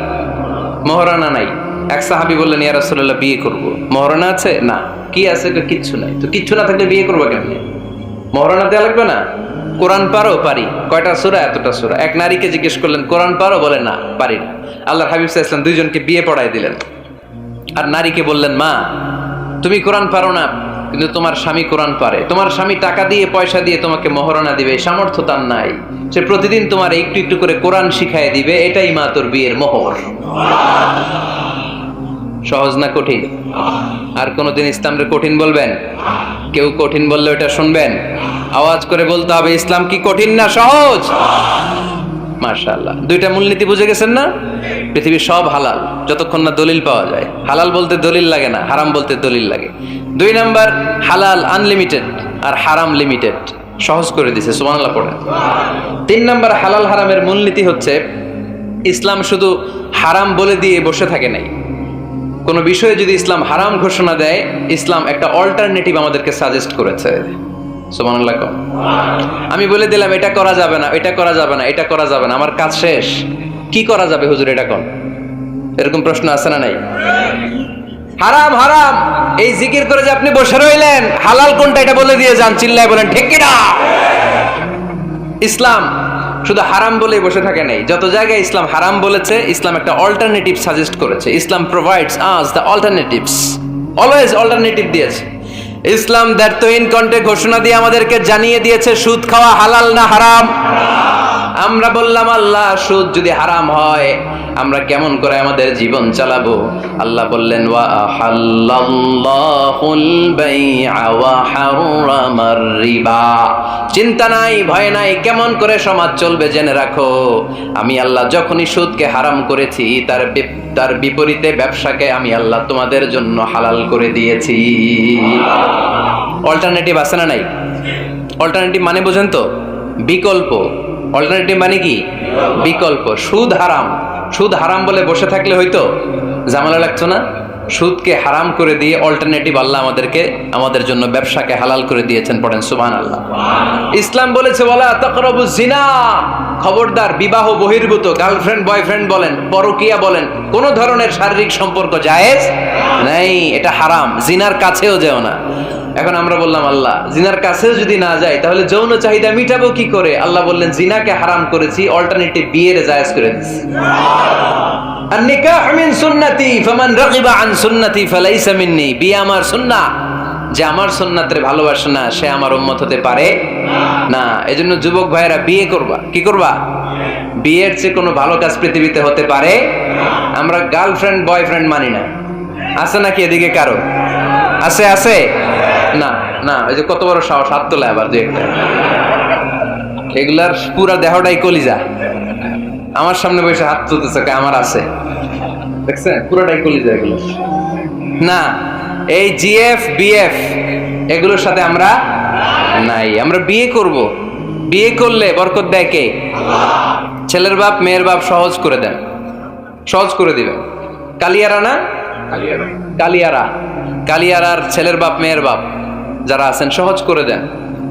মোহরানা নাই। এক সাহাবী বললেন ইয়া রাসূলুল্লাহ বিয়ে করব, মোহরানা আছে? না। কি আছে? কিচ্ছু নাই। তো কিচ্ছু না থাকলে বিয়ে করবো কেমনে? মোহরানা দেওয়া লাগবে না? কোরআন পারো? পারি। কয়টা সূরা? এতটা সূরা। এক নারীকে জিজ্ঞেস করলেন কোরআন পারো? বলে না, পারি না। আল্লাহর হাবিব সাল্লাল্লাহু আলাইহি ওয়াসাল্লাম দুইজনকে বিয়ে পড়ায় দিলেন। আর নারীকে বললেন মা তুমি কোরআন পারো না, কিন্তু তোমার স্বামী কোরআন পারে, তোমার স্বামী টাকা দিয়ে পয়সা দিয়ে তোমাকে মোহরানা দিবে, সামর্থ্য তার নাই, সে প্রতিদিন তোমার একটু একটু করে কোরআন শিখায় দিবে, এটাই মা তোর বিয়ের মোহর। সহজ না কঠিন? আর কোনদিন ইসলামকে কঠিন বলবেন? কেউ কঠিন বললে ওটা শুনবেন? আওয়াজ করে বলতে হবে ইসলাম কি কঠিন না সহজ? মাশাআল্লাহ। দুইটা মূলনীতি বুঝে গেছেন না? পৃথিবীর সব হালাল যতক্ষণ না দলিল পাওয়া যায়। হালাল বলতে দলিল লাগে না, হারাম বলতে দলিল লাগে। 2 নাম্বার, হালাল আনলিমিটেড আর হারাম লিমিটেড, সহজ করে দিয়েছে, সুবহানাল্লাহ পড়েন। 3 নাম্বার, হালাল হারামের মূলনীতি হচ্ছে ইসলাম শুধু হারাম বলে দিয়ে বসে থাকে নাই। কোনো বিষয়ে যদি ইসলাম হারাম ঘোষণা দেয়, ইসলাম একটা অল্টারনেটিভ আমাদেরকে সাজেস্ট করেছে। সুবহানাল্লাহ। আমি বলে দিলাম এটা করা যাবে না, এটা করা যাবে না, এটা করা যাবে না, আমার কাজ শেষ, কি করা যাবে হুজুর এটা কোন? এরকম প্রশ্ন আছে না নাই? হারাম হারাম এই জিকির করে যে আপনি বসে রইলেন, হালাল কোনটা এটা বলে দিয়ে যান, চিল্লায় বলেন ঠিক কি না? ইসলাম শুধু হারাম বলেই বসে থাকে নাই, যত জায়গায় ইসলাম হারাম বলেছে, ইসলাম একটা অল্টারনেটিভ সাজেস্ট করেছে। Islam provides us the alternatives, always alternative দিয়েছে। ইসলাম দ্ব্যর্থহীন কণ্ঠে ঘোষণা দিয়ে আমাদেরকে জানিয়ে দিয়েছে সুদ খাওয়া হালাল না হারাম। আমরা বললাম আল্লাহ সুদ যদি হারাম হয় আমরা কেমন করে আমাদের জীবন চালাবো? আল্লাহ বললেন ওয়া আহাল্লাল্লাহুল বাই'a ওয়া হারামার রিবা। চিন্তা নাই, ভয় নাই, কেমন করে সমাজ চলবে জেনে রাখো, আমি আল্লাহ যখনই সুদকে হারাম করেছি তার বিপরীতে ব্যবসাকে আমি আল্লাহ তোমাদের জন্য হালাল করে দিয়েছি। অল্টারনেটিভ আছে না নাই? অল্টারনেটিভ মানে বোঝেন তো? বিকল্প। অল্টারনেটিভ মানে কি? বিকল্প। সুদ হারাম, সুদ হারাম বলে বসে থাকলে হয়তো ঝামেলা লাগতো না? সুদকে হারাম করে দিয়ে অল্টারনেটিভ আল্লাহ আমাদের জন্য ব্যবসাকে হালাল করে দিয়েছেন। পড়েন সুবহানাল্লাহ। ইসলাম বলেছে ওয়ালা তাকরাবুজ জিনা, খবরদার বিবাহ বহির্ভূত গার্লফ্রেন্ড বয়ফ্রেন্ড বলেন, পরকীয়া বলেন, কোন ধরনের শারীরিক সম্পর্ক জায়েজ নাই, এটা হারাম। জিনার কাছেও যেও না। এখন আমরা বললাম আল্লাহ জিনার কাছেও যদি না যাই তাহলে যৌন চাহিদা মিটাবো কি করে? আল্লাহ বললেন জিনাকে হারাম করেছি, অল্টারনেটিভ বিয়ের জায়েজ করে দিয়েছি। আর নিকাহ মিন সুন্নতি ফামান রাগিবা আন সুন্নতি ফালাইসা মিন্নি, বিয়ে আমার সুন্নাহ, যে আমার সুন্নাতের ভালোবাসে না সে আমার উম্মত হতে পারে না। এজন্য যুবক ভাইয়েরা বিয়ে করবা। কি করবা? বিয়ের চেয়ে কোনো ভালো কাজ পৃথিবীতে হতে পারে? আমরা গার্লফ্রেন্ড বয়ফ্রেন্ড মানি না। আছে নাকি এদিকে কারো? আছে আছে না না, ওই যে কত বড় সাহস, হাত তোলে আবার যে একটা, এগুলার পুরা দেহটাই কলিজা। আমার সামনে বসে হাত তুলতেছে, আমার আছে, দেখছেন পুরাটাই কলিজা এগুলো। না, এই জিএফ বিএফ এগুলোর সাথে আমরা নাই। আমরা বিয়ে করব, বিয়ে করলে বরকত দেয় কে? ছেলের বাপ মেয়ের বাপ সহজ করে দেন, সহজ করে দিবেন। কালিয়ারা না, কালিয়ারার ছেলের বাপ মেয়ের বাপ যারা আছেন সহজ করে দেন।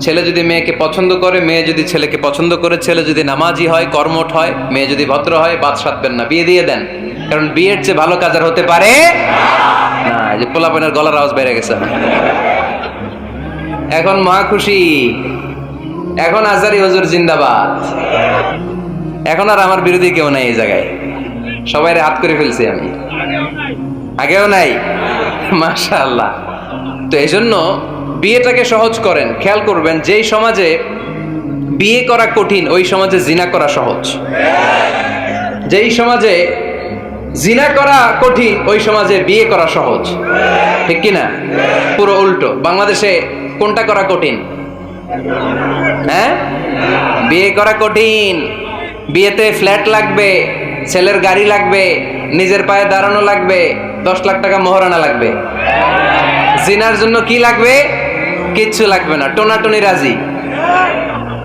ছেলে যদি মেয়েকে পছন্দ করে, মেয়ে যদি ছেলেকে পছন্দ করে, ছেলে যদি নামাজি হয় কর্মঠ হয়, মেয়ে যদি ভদ্র হয়, বাদ সাধবেন না, বিয়ে দিয়ে দেন। কারণ বিয়ের চেয়ে ভালো কাজ আর হতে পারে না। যে পোলাপানের গলার আওয়াজ বেড়ে গেছে এখন, মহা খুশি। এখন আজারি হুজুর জিন্দাবাদ। এখন আর আমার বিরোধী কেউ নাই এই জায়গায়, সবাই হাত করে ফেলছি আমি, আগেও নাই। মাশাআল্লাহ। তো এই জন্য বিয়েটাকে সহজ করেন। খেয়াল করবেন, যেই সমাজে বিয়ে করা কঠিন ওই সমাজে জিনা করা সহজ, যেই সমাজে জিনা করা কঠিন ওই সমাজে বিয়ে করা সহজ, ঠিক কিনা? পুরো উল্টো। বাংলাদেশে কোনটা করা কঠিন? হ্যাঁ, বিয়ে করা কঠিন। বিয়েতে ফ্ল্যাট লাগবে, ছেলের গাড়ি লাগবে, নিজের পায়ে দাঁড়ানো লাগবে, 10 লাখ টাকা মোহরানা লাগবে। জিনার জন্য কি লাগবে? কিচ্ছু লাগবে না, টোনাটুনি রাজি,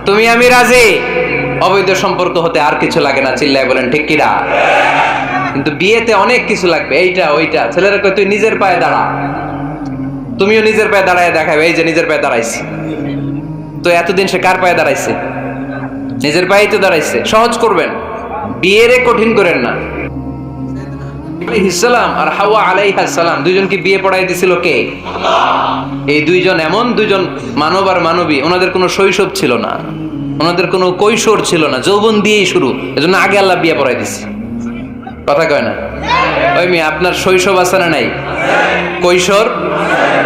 তুমি আমি রাজি। অবৈধ সম্পর্ক হতে আর কিছু লাগে না, চিল্লায় বলেন ঠিক কিনা? কিন্তু বিয়েতে অনেক কিছু লাগবে, এইটা ওইটা। ছেলেরা কয় তুই নিজের পায়ে দাঁড়া, তুমিও নিজের পায়ে দাঁড়ায় দেখাবে, এই যে নিজের পায়ে দাঁড়াইছি। তো এতদিন সে কার পায়ে দাঁড়াইছে? নিজের পায়েই তো দাঁড়াইছে। সহজ করবেন, বিয়েরে কঠিন করেন না। আলাইহিসসালাম আর হাওয়া আলাইহিস সালাম দুইজনকে বিয়ে পড়াই দিছিল কে? এই দুইজন এমন দুইজন মানব আর মানবী, ওনাদের কোনো শৈশব ছিল না, ওনাদের কোনো কৈশোর ছিল না, যৌবন দিয়েই শুরু। এজন্য আগে আল্লাহ বিয়ে পড়াই দিছে। কথা কয় না? ওই মেয়ে, আপনার শৈশব আছে না নাই? কৈশোর,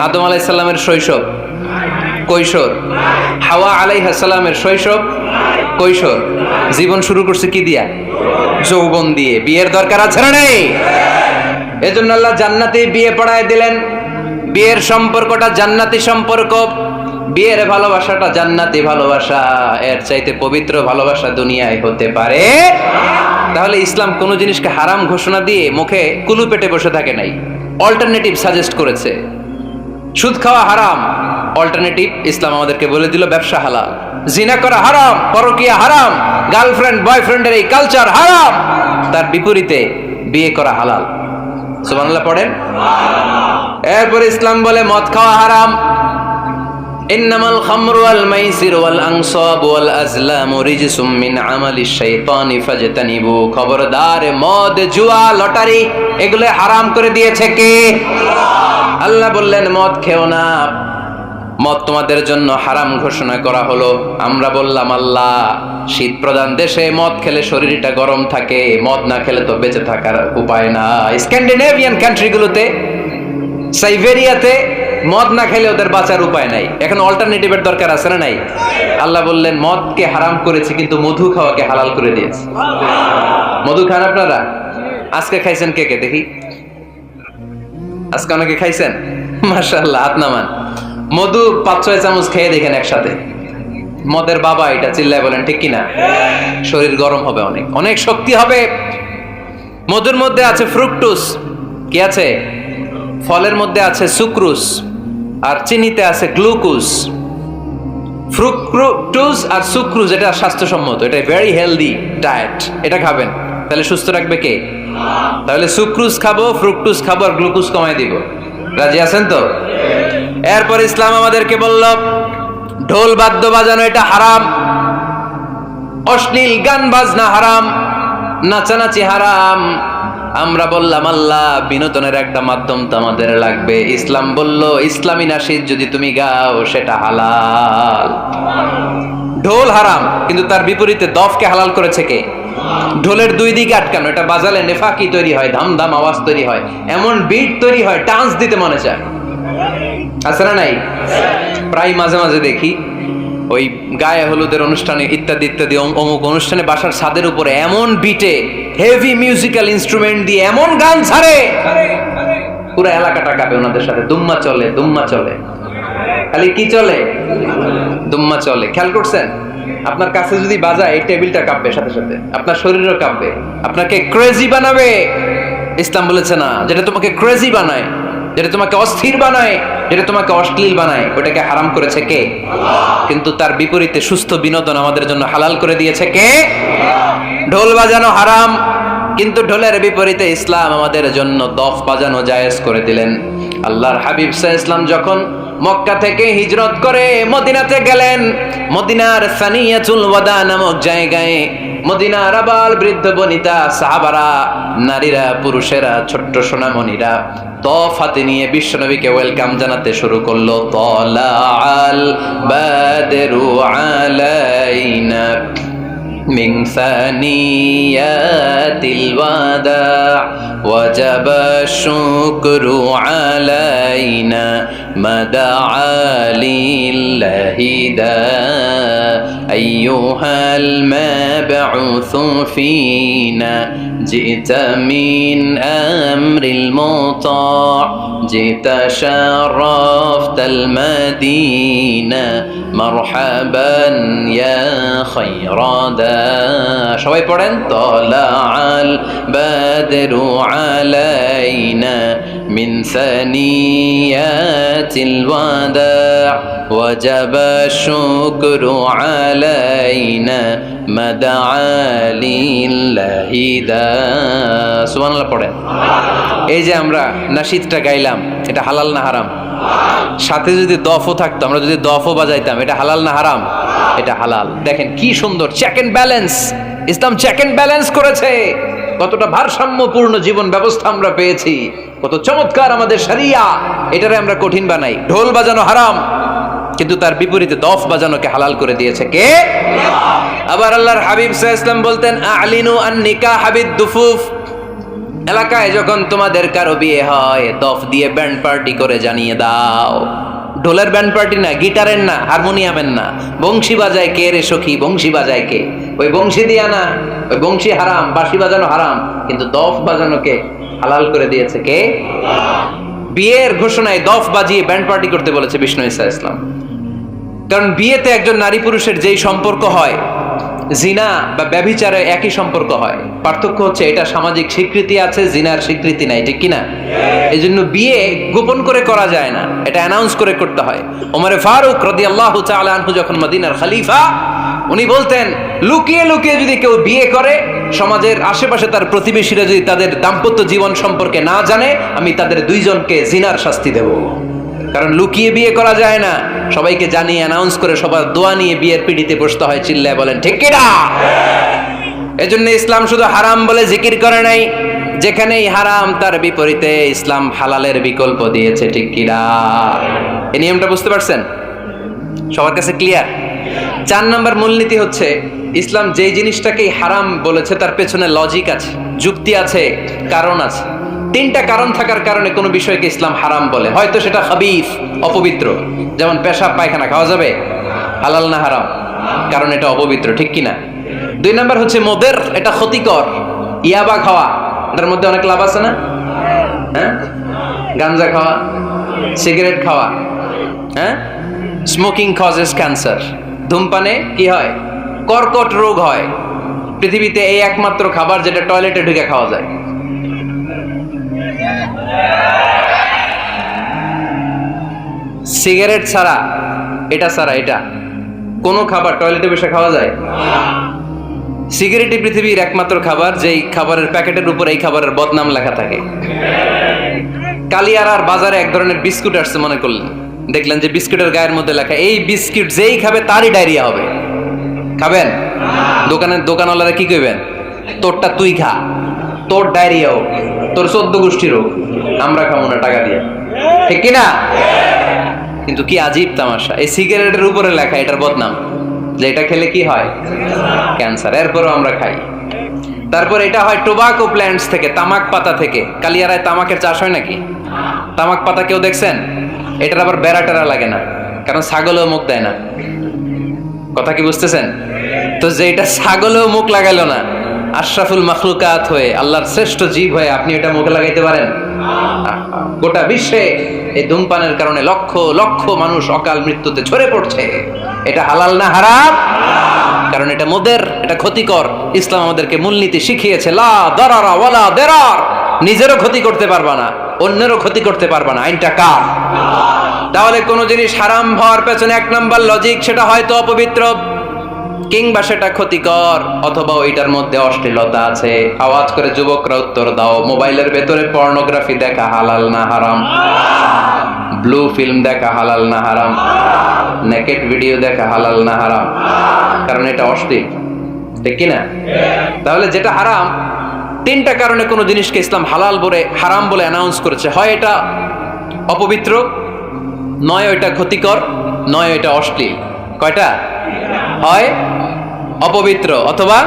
আদম আলাইহিস সালামের শৈশব, কৈশোর। হাওয়া আলাইহিস সালামের শৈশব, কৈশোর। জীবন শুরু করছে কি দিয়া? যৌবন দিয়ে। বিয়ের দরকার আছে না নেই? এজন্য আল্লাহ জান্নাতে বিয়ে পড়ায় দিলেন। বিয়ের সম্পর্কটা জান্নাতি সম্পর্ক, বিয়ের ভালোবাসাটা জান্নাতি ভালোবাসা। এর চাইতে পবিত্র ভালোবাসা দুনিয়ায় হতে পারে? তাহলে ইসলাম কোন জিনিসকে হারাম ঘোষণা দিয়ে মুখে কুলু পেটে বসে থাকে নাই, অল্টারনেটিভ সাজেস্ট করেছে। সুদ খাওয়া হারাম, অল্টারনেটিভ ইসলাম আমাদেরকে বলে দিল ব্যবসা হালাল। জিনা করা হারাম, পরকীয়া হারাম, গার্লফ্রেন্ড বয়ফ্রেন্ডের এই কালচার হারাম, তার বিপরীতে বিয়ে করা হালাল। সুবহানাল্লাহ পড়েন। এরপর ইসলাম বলে মদ খাওয়া হারাম। ইন্নামাল খামরু ওয়াল মাইসির ওয়াল আনসাব ওয়াল আজলামু রিজসুম মিন আমালিশ শাইতানি ফাজতানিবু। খবরদার, মদ, জুয়া, লটারি এগুলো হারাম করে দিয়েছে কে? আল্লাহ বললেন মদ খেও না, মদ তোমাদের জন্য হারাম ঘোষণা করা হলো। আমরা বললাম আল্লাহ, শীত প্রধান দেশে মদ খেলে শরীরটা গরম থাকে, মদ না খেলে তো বেঁচে থাকার উপায় না। স্ক্যান্ডিনেভিয়ান কান্ট্রিগুলোতে, সাইবেরিয়াতে মদ না খেলে ওদের বাঁচার উপায় নাই। এখন অল্টারনেটিভের দরকার আছে না নাই? আল্লাহ বললেন মদকে হারাম করেছে কিন্তু মধু খাওয়াকে হালাল করে দিয়েছে। মধু খান আপনারা? আজকে খাইছেন কে কে দেখি? আজকে অনেকে খাইছেন? মাশাআল্লাহ, হাত নামান। মধু 5-6 চামচ খেয়ে দেখেন একসাথে। মদের বাবা এটা, চিল্লায় বলেন ঠিক কিনা? শরীর গরম হবে, অনেক অনেক শক্তি হবে। মধুর মধ্যে আছে ফ্রুকটোজ, কি আছে? ফলের মধ্যে আছে সুক্রোজ, আর চিনিতে আছে গ্লুকোজ। ফ্রুকটোজ আর সুক্রোজ এটা স্বাস্থ্যসম্মত, এটা ভেরি হেলদি ডায়েট, এটা খাবেন। তাহলে সুস্থ রাখবে কে? তাহলে সুক্রুজ খাবো, ফ্রুকটুস খাবো, আর গ্লুকোজ কমাই দিব। রাজি আছেন তো? এরপর ইসলাম আমাদেরকে বলল ঢোল বাদ্য বাজানো এটা হারাম, অশ্লীল গান বাজনা হারাম, নাচানাচি হারাম। আমরা বললাম আল্লাহ বিনোদনের একটা মাধ্যম তো আমাদের লাগবে। ইসলাম বলল ইসলামী নাশিদ যদি তুমি গাও সেটা হালাল। ঢোল হারাম, কিন্তু তার বিপরীতে দফকে হালাল করেছে কে? ঢোলের দুই দিকে আটকানো, এটা বাজালে নেফাকি তৈরি হয়, ধাম ধাম আওয়াজ তৈরি হয়, এমন বিট তৈরি হয় ডান্স দিতে মনে চায়। আছে না নাই? প্রায় মাঝে মাঝে দেখি ওই গায়ে হলুদের অনুষ্ঠানে ইত্যাদি ইত্যাদি অমুক অনুষ্ঠানে বাসার ছাদের উপরে এমন বিটে হেভি মিউজিক্যাল ইনস্ট্রুমেন্ট দিয়ে এমন গান ছাড়ে, পুরো এলাকাটা কাঁপে ওনাদের সাথে। দুম্মা চলে, দুম্মা চলে, খালি কি চলে? দুম্মা চলে। খেয়াল করছেন? আপনার কাছে যদি বাজায় এই টেবিলটা কাঁপবে, সাথে সাথে আপনার শরীরও কাঁপবে, আপনাকে ক্রেজি বানাবে। ইসলাম বলেছে না, যেটা তোমাকে ক্রেজি বানায়, যেটা তোমাকে অস্থির বানায়, যেটা তোমাকে অশ্লীল বানায়, ওটাকে হারাম করেছে কে? কিন্তু তার বিপরীতে সুস্থ বিনোদন আমাদের জন্য হালাল করে দিয়েছে কে? ঢোল বাজানো হারাম, কিন্তু ঢোলের বিপরীতে ইসলাম আমাদের জন্য দফ বাজানো জায়েজ করে দিলেন। আল্লাহর হাবিব সাল্লাল্লাহু আলাইহি ওয়াসাল্লাম যখন মক্কা থেকে হিজরত করে মদিনাতে গেলেন, মদিনার সানিয়াতুল ওয়াদা নামক জায়গায় মদিনার আবাল বৃদ্ধ বনিতা সাহাবারা, নারীরা, পুরুষেরা, ছোট্ট সোনামণিরা দফ হাতে নিয়ে বিশ্বনবীকে ওয়েলকাম জানাতে শুরু করলো। তালাআল বাদরু আলাইনা মিন সানিয়াতিল ওয়াদা ওয়াজাবা শুকরু আলাইনা মাদা লিল্লাহি দা আইয়ুহাল মাবউসু ফিনা জিতা মিন আমরিল মুতা জিতা শারাফতাল মাদিনা মারহাবান ইয়া খায়রাদা। সবাই পড়েন তালাআল বাদরু আলাইনা মিন সানিয়াতিল ওয়াদা ওয়াজাবা শুকরু আলাইনা মাদা লিল্লাহি দা। সুবহানাল্লাহ পড়েন। এই যে আমরা নাশিদটা গাইলাম, এটা হালাল না হারাম? সাথে যদি দফও থাকতো, আমরা যদি দফও বাজাইতাম, এটা হালাল না হারাম? এটা হালাল। দেখেন কি সুন্দর check and balance, Islam check and balance করেছে। কতটা ভারসাম্যপূর্ণ জীবন ব্যবস্থা আমরা পেয়েছি, কত চমৎকার আমাদের শরিয়া। এটারে আমরা কঠিন বানাই। ঢোল বাজানো হারাম, কিন্তু তার বিপরীতে দফ বাজানোকে হালাল করে দিয়েছে কে? আবার আল্লাহর হাবিব সাল্লাল্লাহু আলাইহি ওয়াসাল্লাম বলতেন আ'লিনু আন নিকাহ বিদ দুফুফ। এলাকায় যখন তোমাদের কারো বিয়ে হয়, দফ দিয়ে ব্যান্ড পার্টি করে জানিয়ে দাও। ঢোলের ব্যান্ড পার্টি না, গিটারের না, হারমোনিয়ামের না, বংশী বাজায় কে রে সখী? বংশী বাজায় কে? ওই বংশী দিয়া না, ওই বংশী হারাম, বাঁশি বাজানো হারাম, কিন্তু দফ বাজানোকে হালাল করে দিয়েছে কে? বিয়ের ঘোষণায় দফ বাজিয়ে ব্যান্ড পার্টি করতে বলেছে বিষ্ণু ঈসা ইসলাম। কারণ বিয়েতে একজন নারী পুরুষের যেই সম্পর্ক হয়, জিনা বা ব্যভিচারে একই সম্পর্ক হয়। পার্থক্য হচ্ছে এটা সামাজিক স্বীকৃতি আছে, জিনার স্বীকৃতি নাই, ঠিক কিনা? এই জন্য বিয়ে গোপন করে করা যায় না, এটা অ্যানাউন্স করে করতে হয়। ওমরে ফারুক রাদিয়াল্লাহু তাআলা আনহু যখন মদিনার খলিফা, উনি বলতেন লুকিয়ে লুকিয়ে যদি কেউ বিয়ে করে, সমাজের আশেপাশে তার প্রতিবেশীরা যদি তাদের দাম্পত্য জীবন সম্পর্কে না জানে, আমি তাদের দুইজনকে জিনার শাস্তি দেব। কারণ লুকিয়ে বিয়ে করা যায় না, সবাইকে জানিয়ে অ্যানাউন্স করে সবার দোয়া নিয়ে বিয়ের পিড়িতে বসতে হয়। চিল্লায় বলেন ঠিক কিনা? এজন্য ইসলাম শুধু হারাম বলে জিকির করে নাই, যেখানেই হারাম তার বিপরীতে ইসলাম হালালের বিকল্প দিয়েছে, ঠিক কিনা? এই নিয়মটা বুঝতে পারছেন? সবার কাছে ক্লিয়ার? 4 নম্বর মূলনীতি হচ্ছে ইসলাম যেই জিনিসটাকেই হারাম বলেছে তার পেছনে লজিক আছে, যুক্তি আছে, কারণ আছে। 3টা কারণ থাকার কারণে কোনো বিষয়কে ইসলাম হারাম বলে। হয়তো সেটা খাবিস, অপবিত্র, যেমন পেশাব পায়খানা খাওয়া যাবে? হালাল না হারাম? কারণ এটা অপবিত্র, ঠিক কিনা? 2 নাম্বার হচ্ছে মোদের, এটা ক্ষতিকর। ইয়াবা খাওয়া, এটার মধ্যে অনেক লাভ আছে না? হ্যাঁ, গাঞ্জা খাওয়া, সিগারেট খাওয়া, হ্যাঁ, স্মোকিং কজেস ক্যান্সার। ধূমপানে কি হয়? কর্কট রোগ হয়। পৃথিবীতে এই একমাত্র খাবার যেটা টয়লেটে ঢুকে খাওয়া যায়। সিগারেট ছাড়া, এটা ছাড়া, এটা কোনো খাবার টয়লেটে বসে খাওয়া যায়? সিগারেটই পৃথিবীর একমাত্র খাবার যেই খাবারের প্যাকেটের উপর এই খাবারের বদনাম লেখা থাকে। কালিয়ারার বাজারে এক ধরনের বিস্কুট আসছে মনে করলেন, দেখলেন যে বিস্কুটের গায়ের মধ্যে লেখা এই বিস্কুট যেই খাবে তারই ডায়রিয়া হবে। খাবেন? দোকানওয়ালারা কি কইবেন? তোরটা তুই খা, তোর ডায়রিয়া হোক, তোর 14 গোষ্ঠীর হোক, আমরা খাবো না টাকা দিয়ে, ঠিক কিনা? কিন্তু কি আজীব তামাশা, এই সিগারেটের উপরে লেখা এটার বদনাম, যে এটা খেলে কি হয়? ক্যান্সার। এরপরও আমরা খাই। তারপর এটা হয় টোবাকো প্ল্যান্টস থেকে, তামাক পাতা থেকে। কালিয়ারায় তামাকের চাষ হয় নাকি? তামাক পাতা কেউ দেখছেন? এটার আবার বেড়া টেরা লাগে না, কারণ ছাগলেও মুখ দেয় না। কথা কি বুঝতেছেন? তো যে এটা ছাগলেও মুখ লাগাইলো না, আশরাফুল মাখলুকাত হয়ে, আল্লাহর শ্রেষ্ঠ জীব হয়ে আপনি এটা মুখে লাগাইতে পারেন? গোটা বিশ্বে এই ধূমপানের কারণে লক্ষ লক্ষ মানুষ অকাল মৃত্যুতে ঝরে পড়ছে। এটা হালাল না হারাম? কারণ এটা মদের, এটা ক্ষতিকর। ইসলাম আমাদেরকে মূলনীতি শিখিয়েছে, লা দারারা ওয়ালা দিরার। নিজেরও ক্ষতি করতে পারবা না, অন্যেরও ক্ষতি করতে পারবা না। আইনটা কার? তাহলে কোন জিনিস হারাম হওয়ার পেছনে এক নাম্বার লজিক, সেটা হয়তো অপবিত্র, কিংবা সেটা ক্ষতিকর, অথবা ওইটার মধ্যে অশ্লীলতা আছে। আওয়াজ করে যুবকরা উত্তর দাও, মোবাইলের ভেতরে পর্নোগ্রাফি দেখা হালাল না হারাম? ব্লু ফিল্ম দেখা হালাল না হারাম? নেকেড ভিডিও দেখা হালাল না হারাম? কারণ এটা অশ্লীল, ঠিক কিনা? তাহলে যেটা হারাম, তিনটা কারণে কোনো জিনিসকে ইসলাম হালাল বলে হারাম বলে অ্যানাউন্স করেছে। হয় এটা অপবিত্র, নয় ওইটা ক্ষতিকর, নয় ওইটা অশ্লীল। কয়টা? হয় অপবিত্র, অথবা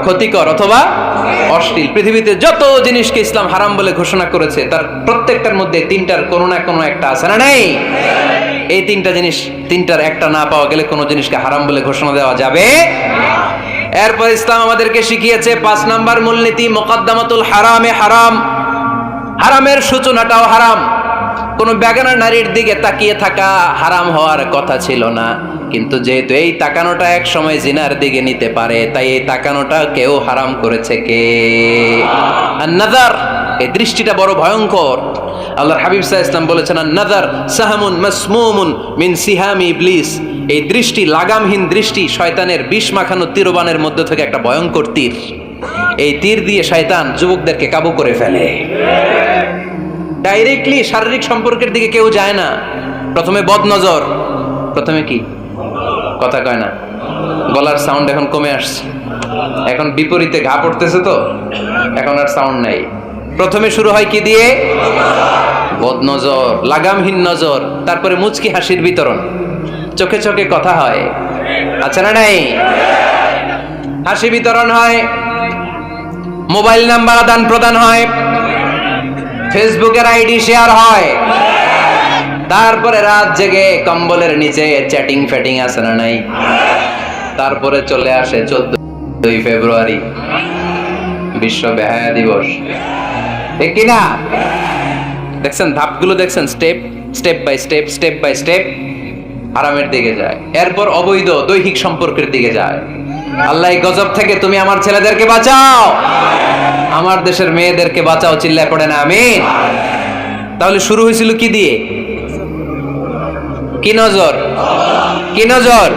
ক্ষতিকর, অথবা অশ্লীল। পৃথিবীতে যত জিনিসকে ইসলাম হারাম বলে ঘোষণা করেছে তার প্রত্যেকটার মধ্যে তিনটার কোনো না কোনো একটা আছে, না নেই? এই তিনটা জিনিস, তিনটার একটা না পাওয়া গেলে কোনো জিনিসকে হারাম বলে ঘোষণা দেওয়া যাবে। এরপর ইসলাম আমাদেরকে শিখিয়েছে 5 নাম্বার মূলনীতি, মুকদ্দামাতুল হারামে হারাম। হারামের সূচনাটাও হারাম। কোন বেগানা নারীর দিকে তাকিয়ে থাকা হারাম হওয়ার কথা ছিল না, কিন্তু যেহেতু এই তাকানোটা এক সময় জিনার দিকে নিতে পারে, তাই এই তাকানোটা কেউ হারাম করেছে। কে? আন-নাযার। এই দৃষ্টিটা বড় ভয়ঙ্কর। আল্লাহর হাবিব সাল্লাল্লাহু আলাইহি ওয়াসাল্লাম বলেছেন, আন-নাযার সাহামুন মাসমুমুন মিন সিহামি ইবলিস। এই দৃষ্টি, লাগামহীন দৃষ্টি, শয়তানের বিষ মাখানো তীরবানের মধ্যে থেকে একটা ভয়ঙ্কর তীর। এই তীর দিয়ে শয়তান যুবকদেরকে কাবু করে ফেলে। ডাইরেক্টলি শারীরিক সম্পর্কের দিকে কেউ যায় না। প্রথমে বদনজর, প্রথমে কি কথা কয় না, গলার সাউন্ড এখন কমে আসছে, এখন বিপরীতে ঘা পড়তেছে, তো এখন আর সাউন্ড নাই। প্রথমে শুরু হয় কি দিয়ে? বদনজর, লাগামহীন নজর। তারপরে মুচকি হাসির বিতরণ, চোখে চোখে কথা হয়, আচ্ছা না নাই? হাসি বিতরণ হয়, মোবাইল নাম্বার আদান প্রদান হয়, ফেসবুকের আইডি শেয়ার হয়, তারপরে রাত জেগে কম্বলের নিচে চ্যাটিং ফ্যাটিং আছে না নাই? তারপরে চলে আসে 14 ফেব্রুয়ারি, বিশ্ব বেহায়া দিবস, ঠিক কিনা? দেখছেন ধাপগুলো, দেখছেন step step by step, step by step হারামের দিকে যায়। এরপর অবৈধ দৈহিক সম্পর্কের দিকে যায়। আল্লাহ এই গজব থেকে তুমি আমার ছেলেদেরকে বাঁচাও, আমার দেশের মেয়েদেরকে বাঁচাও, চিল্লায় পড়ে না আমিন। তাহলে শুরু হয়েছিল কি দিয়ে? কি নজর? কি নজর?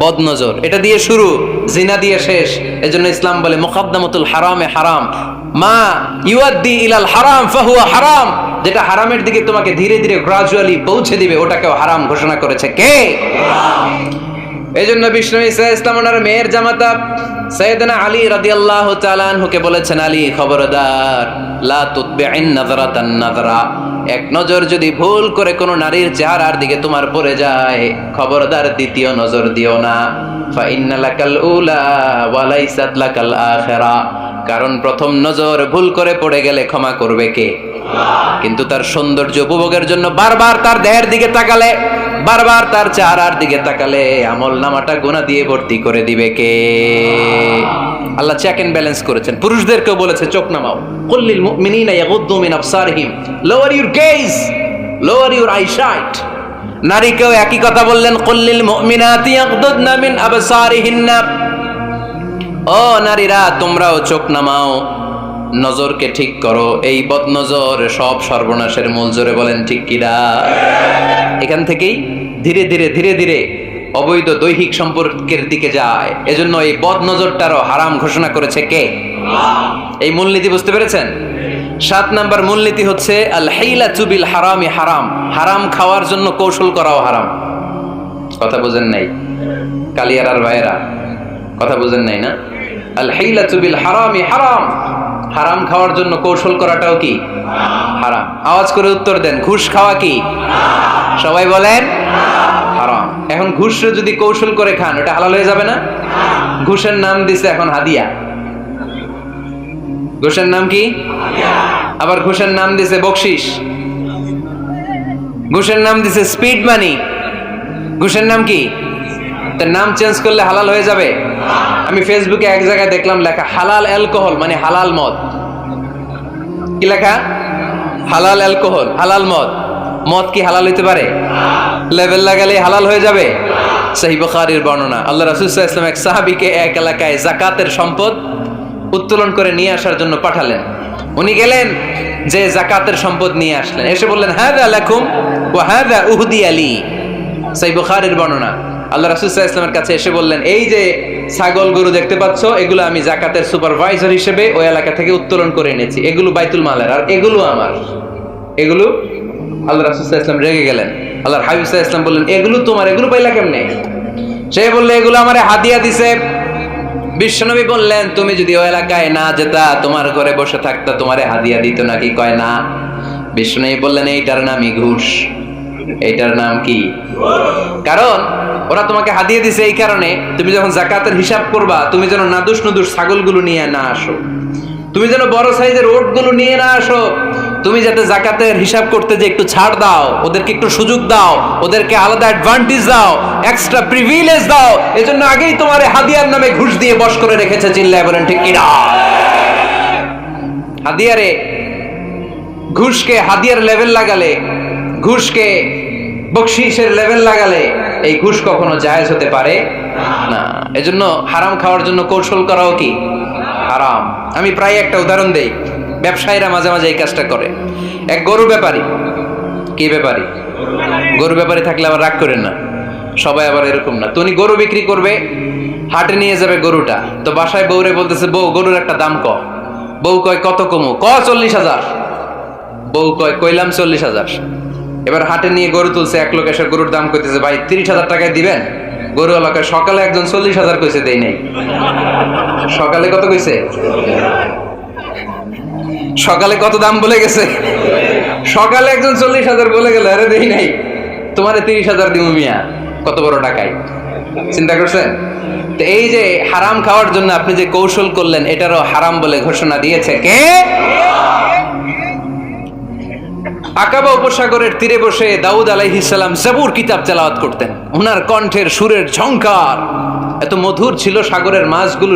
বদনজর। এটা দিয়ে শুরু, জিনা দিয়ে শেষ। এজন্য ইসলাম বলে মুকদ্দামাতুল হারামে হারাম। মা ইউআদ্দি ইলাল হারাম ফাহুয়া হারাম। যেটা হারামের দিকে তোমাকে ধীরে ধীরে গ্রাজুয়ালি পৌঁছে দিবে, ওটাকেও হারাম ঘোষণা করেছে কে? এজন্য বিষ্ণু ঈসা ইসলাম ওনার মেয়ের জামাতা সাইয়েদনা আলী রাদিয়াল্লাহু তাআলা আনহুকে বলেছেন, আলী খবরদার, লা তুতবি'ন নাযরাতান নাযরা। এক নজর যদি ভুল করে কোনো নারীর চেহারার দিকে তোমার পড়ে যায়, খবরদার দ্বিতীয় নজর দিও না। ফা ইন্না লাকাল উলা ওয়া লাইসাত লাকাল আখিরা। কারণ প্রথম নজর ভুল করে পড়ে গেলে ক্ষমা করবে কে? কিন্তু তার সৌন্দর্য উপভোগের জন্য বারবার তার দেহের দিকে তাকালে, বারবার তার চেহারার দিকে তাকালে আমল নামাটা গুনাহ দিয়ে ভর্তি করে দিবে কে? আল্লাহ চেক এন্ড ব্যালেন্স করেছেন। পুরুষদেরকেও বলেছে চোখ নামাও, কুল্লিল মুমিনিনা ইয়াগুদ্দু মিন আবসারিহিম, lower your gaze, lower your eyesight. নারীকেও একই কথা বললেন, কুল্লিল মুমিনাতি ইয়াগুদ্দুনা মিন আবসারিহিন্না। ও নারীরা, তোমরাও চোখ নামাও, নজরকে ঠিক করো। এই বদনজর সব সর্বনাশের মূল। জোরে বলেন ঠিক কিনা? এখান থেকেই ধীরে ধীরে ধীরে ধীরে অবৈধ দৈহিক সম্পর্কের দিকে যায়। এজন্য এই বদ নজরটারও হারাম ঘোষণা করেছে কে? এই মূলনীতি বুঝতে পেরেছেন? 7 নাম্বার মূলনীতি হচ্ছে আল হাইলাতু বিল হারামি হারাম, হারাম খাওয়ার জন্য কৌশল করাও হারাম। কথা বুঝেন নাই কালিয়ারার ভাইয়েরা? কথা বুঝেন নাই না? আল হাইলাতু বিল হারামি হারাম, হারাম খাওয়ার জন্য কৌশল করাটাও কি হারাম? আওয়াজ করে উত্তর দেন, ঘুষ খাওয়া কি? সবাই বলেন হারাম। এখন ঘুষ যদি কৌশল করে খান ওটা হালাল হয়ে যাবে না? ঘুষের নাম দিছে এখন হাদিয়া। ঘুষের নাম কি? আবার ঘুষের নাম দিছে বকশিস, ঘুষের নাম দিছে স্পিড মানি। ঘুষের নাম কি? তার নাম চেঞ্জ করলে হালাল হয়ে যাবে? আমি ফেসবুকে এক জায়গায় দেখলাম লেখা হালাল অ্যালকোহল, মানে হালাল মদ। কি লেখা? হালাল অ্যালকোহল, হালাল মদ। মদ কি হালাল হইতে পারে? লেভেল লাগালে হালাল হয়ে যাবে? সহিহ বুখারীর বর্ণনা, আল্লাহ রাসূল সাল্লাল্লাহু আলাইহি ওয়াসাল্লাম এক সাহাবীকে এক এলাকায় যাকাতের সম্পদ উত্তোলন করে নিয়ে আসার জন্য পাঠালেন। উনি গেলেন, যে যাকাতের সম্পদ নিয়ে আসলেন, এসে বললেন হাযা লাকুম ওয়া হাযা উহদিয়া লি। সহিহ বুখারীর বর্ণনা, আল্লাহ রাসূল সাল্লাল্লাহু আলাইহি ওয়াসাল্লামের কাছে এসে বললেন, এই যে ছাগল গরু দেখতে পাচ্ছ, এগুলো আমি যাকাতের সুপারভাইজার হিসেবে ওই এলাকা থেকে উত্তোলন করে এনেছি, এগুলো বাইতুল মালের, আর এগুলো আমার। এগুলো আল্লাহ রাসূল সাল্লাল্লাহু আলাইহি ওয়াসাল্লাম রেগে গেলেন। আল্লাহর হাবিব সাল্লাল্লাহু আলাইহি ওয়াসাল্লাম বললেন, এগুলো তোমার, এগুলো পাইলা কেমনে? সে বললে, এগুলো আমারে হাদিয়া দিছে। বিশ্বনবী বললেন, তুমি যদি ওই এলাকায় না যেতা, তোমার ঘরে বসে থাকতা, তোমারে হাদিয়া দিত নাকি? কয় না। বিশ্বনবী বললেন, এইটার নামই ঘুষ। এইটার নাম কি? কারণ ওরা তোমাকে হাদিয়া দিছে এই কারণে, তুমি যখন যাকাতের হিসাব করবা, তুমি যেন নাদুস নুদুস ছাগলগুলো নিয়ে না আসো, তুমি যেন বড় সাইজের ওটগুলো নিয়ে না আসো, তুমি যাতে যাকাতের হিসাব করতে যে একটু ছাড় দাও, ওদেরকে একটু সুযোগ দাও, ওদেরকে আলাদা অ্যাডভান্টেজ দাও, এক্সট্রা প্রিভিলেজ দাও, এজন্য আগেই তোমার হাদিয়ার নামে ঘুষ দিয়ে বশ করে রেখেছে। চিল্লায় বলেন ঠিক কিনা? হাদিয়ারে, ঘুষকে হাদিয়ার লেভেল লাগালে, ঘুষকে বকশিসের লেভেল লাগালে এই ঘুষ কখনো জায়েজ হতে পারে না। এজন্য হারাম খাওয়ার জন্য কৌশল করাও কি হারাম। আমি প্রায় একটা উদাহরণ দেই, ব্যবসায়ীরা মাঝে মাঝে এই কাজটা করে। এক গরু ব্যাপারী, কি ব্যাপারী? গরু ব্যাপারী থাকলে আবার রাগ করেন না, সবাই আবার এরকম না। তো উনি গরু বিক্রি করবে, হাটে নিয়ে যাবে গরুটা, তো বাসায় বউরে বলতেছে, বউ গরুর একটা দাম ক। বউ কয় কত কমু? 40,000। বউ কয় কইলাম 40,000। এবার হাটে নিয়ে গরু তুলছে, এক লোক এসে গরুর দাম কইতেছে, ভাই 30,000 টাকায় দিবেন? গরু এলাকায় সকালে একজন 40,000 কইছে, দেই নাই। সকালে কত কইছে? সকালে কত দাম বলে গেছে? সকালে একজন 40,000 বলে গেল, আরে দেই নাই, তোমারে 30,000 দিমু মিয়া। কত বড় টাকাই! চিন্তা করছেন? তো এই যে হারাম খাওয়ার জন্য আপনি যে কৌশল করলেন, এটারও হারাম বলে ঘোষণা দিয়েছে কে? আকাবা উপসাগরের তীরে বসে দাউদ আলাইহিস সালাম জাবুর কিতাব তেলাওয়াত করতেন। ওনার কণ্ঠের সুরের ঝংকার এত মধুর ছিল, সাগরের মাছগুলো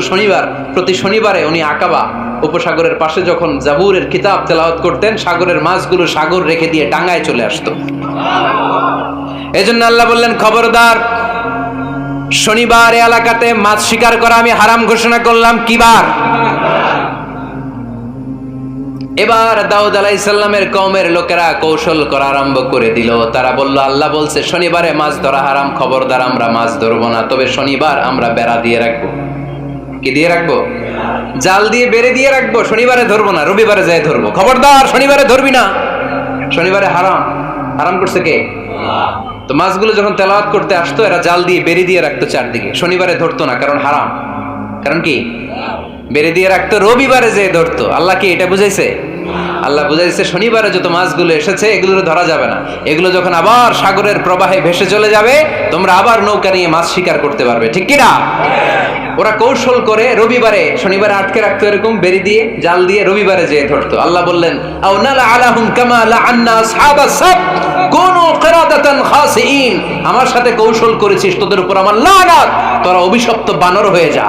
প্রতি শনিবারে উনি আকাবা উপসাগরের পাশে যখন জাবুরের কিতাব তেলাওয়াত করতেন, সাগরের মাছগুলো সাগর রেখে দিয়ে ডাঙায় চলে আসতো। এজন্য আল্লাহ বললেন, খবরদার, শনিবার এলাকাতে মাছ শিকার করা আমি হারাম ঘোষণা করলাম। কি বার? এবার দাউদ আলাইহিস সালামের কওমের লোকেরা কৌশল করা আরম্ভ করে দিল। তারা বলল, আল্লাহ বলছে শনিবারে মাছ ধরা হারাম, খবরদার আমরা মাছ ধরবো না, তবে শনিবার আমরা বেড়া দিয়ে রাখবো। কি দিয়ে রাখবো? জাল দিয়ে বেড়ে দিয়ে রাখবো। শনিবারে ধরবো না, রবিবারে যাই ধরবো। খবরদার, শনিবারে ধরবি না, শনিবারে হারাম। হারাম করছে কে? তো মাছগুলো যখন তেলাওয়াত করতে আসতো, এরা জাল দিয়ে বেড়ে দিয়ে রাখতো চারদিকে, শনিবারে ধরতো না, কারণ হারাম। কারণ কি? বেড়ে দিয়ে রাখতো, রবিবারে যে ধরতো। আল্লাহ কি এটা বুঝাইছে? আল্লাহ বুঝাইছে শনিবারে যত মাছগুলো এসেছে এগুলো ধরা যাবে না, এগুলো যখন আবার সাগরের প্রবাহে ভেসে চলে যাবে, তোমরা আবার নৌকা নিয়ে মাছ শিকার করতে পারবে। ঠিক কিনা? ওরা কৌশল করে রবিবারে, শনিবারে আটকে রাখতো, এরকম বেরি দিয়ে জাল দিয়ে রবিবারে যেয়ে ধরতো। আল্লাহ বললেন, আও নালা আলাহুম কামা লাআন্না আসহাবাস সাবত কুনু কিরাদাতান খাসিইন। আমার সাথে কৌশল করেছিস, তোদের উপর আমার লানাত, তোরা অভিশপ্ত বানর হয়ে যা।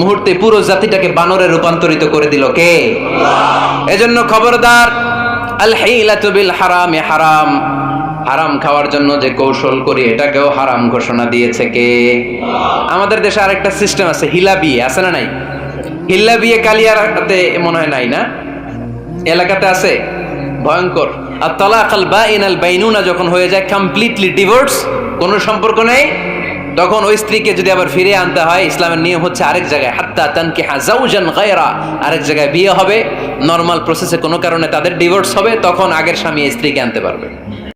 মুহূর্তে পুরো জাতিটাকে বানরে রূপান্তরিত করে দিল কে? আল্লাহ। এজন্য খবরদার, আল হাইলাতু বিল হারামি হারাম, হারাম খাওয়ার জন্য যে কৌশল করি এটাকেও হারাম ঘোষণা দিয়েছে কে? আমাদের দেশে আরেকটা সিস্টেম আছে, হিলা বিয়ে আছে না নাই? হিলা বিয়ে কালিয়ারাতে মনে হয় নাই না? এলাকাতে আছে, ভয়ঙ্কর। আর তালাক আল বাইন আল বাইনুনা যখন হয়ে যায়, কমপ্লিটলি ডিভোর্স, কোনো সম্পর্ক নেই, তখন ওই স্ত্রীকে যদি আবার ফিরে আনতে হয়, ইসলামের নিয়ম হচ্ছে আরেক জায়গায় হাত্তা তানকিহা যাওজান গায়রা, আরেক জায়গায় বিয়ে হবে, নরমাল প্রসেসে কোনো কারণে তাদের ডিভোর্স হবে, তখন আগের স্বামী এই স্ত্রীকে আনতে পারবে।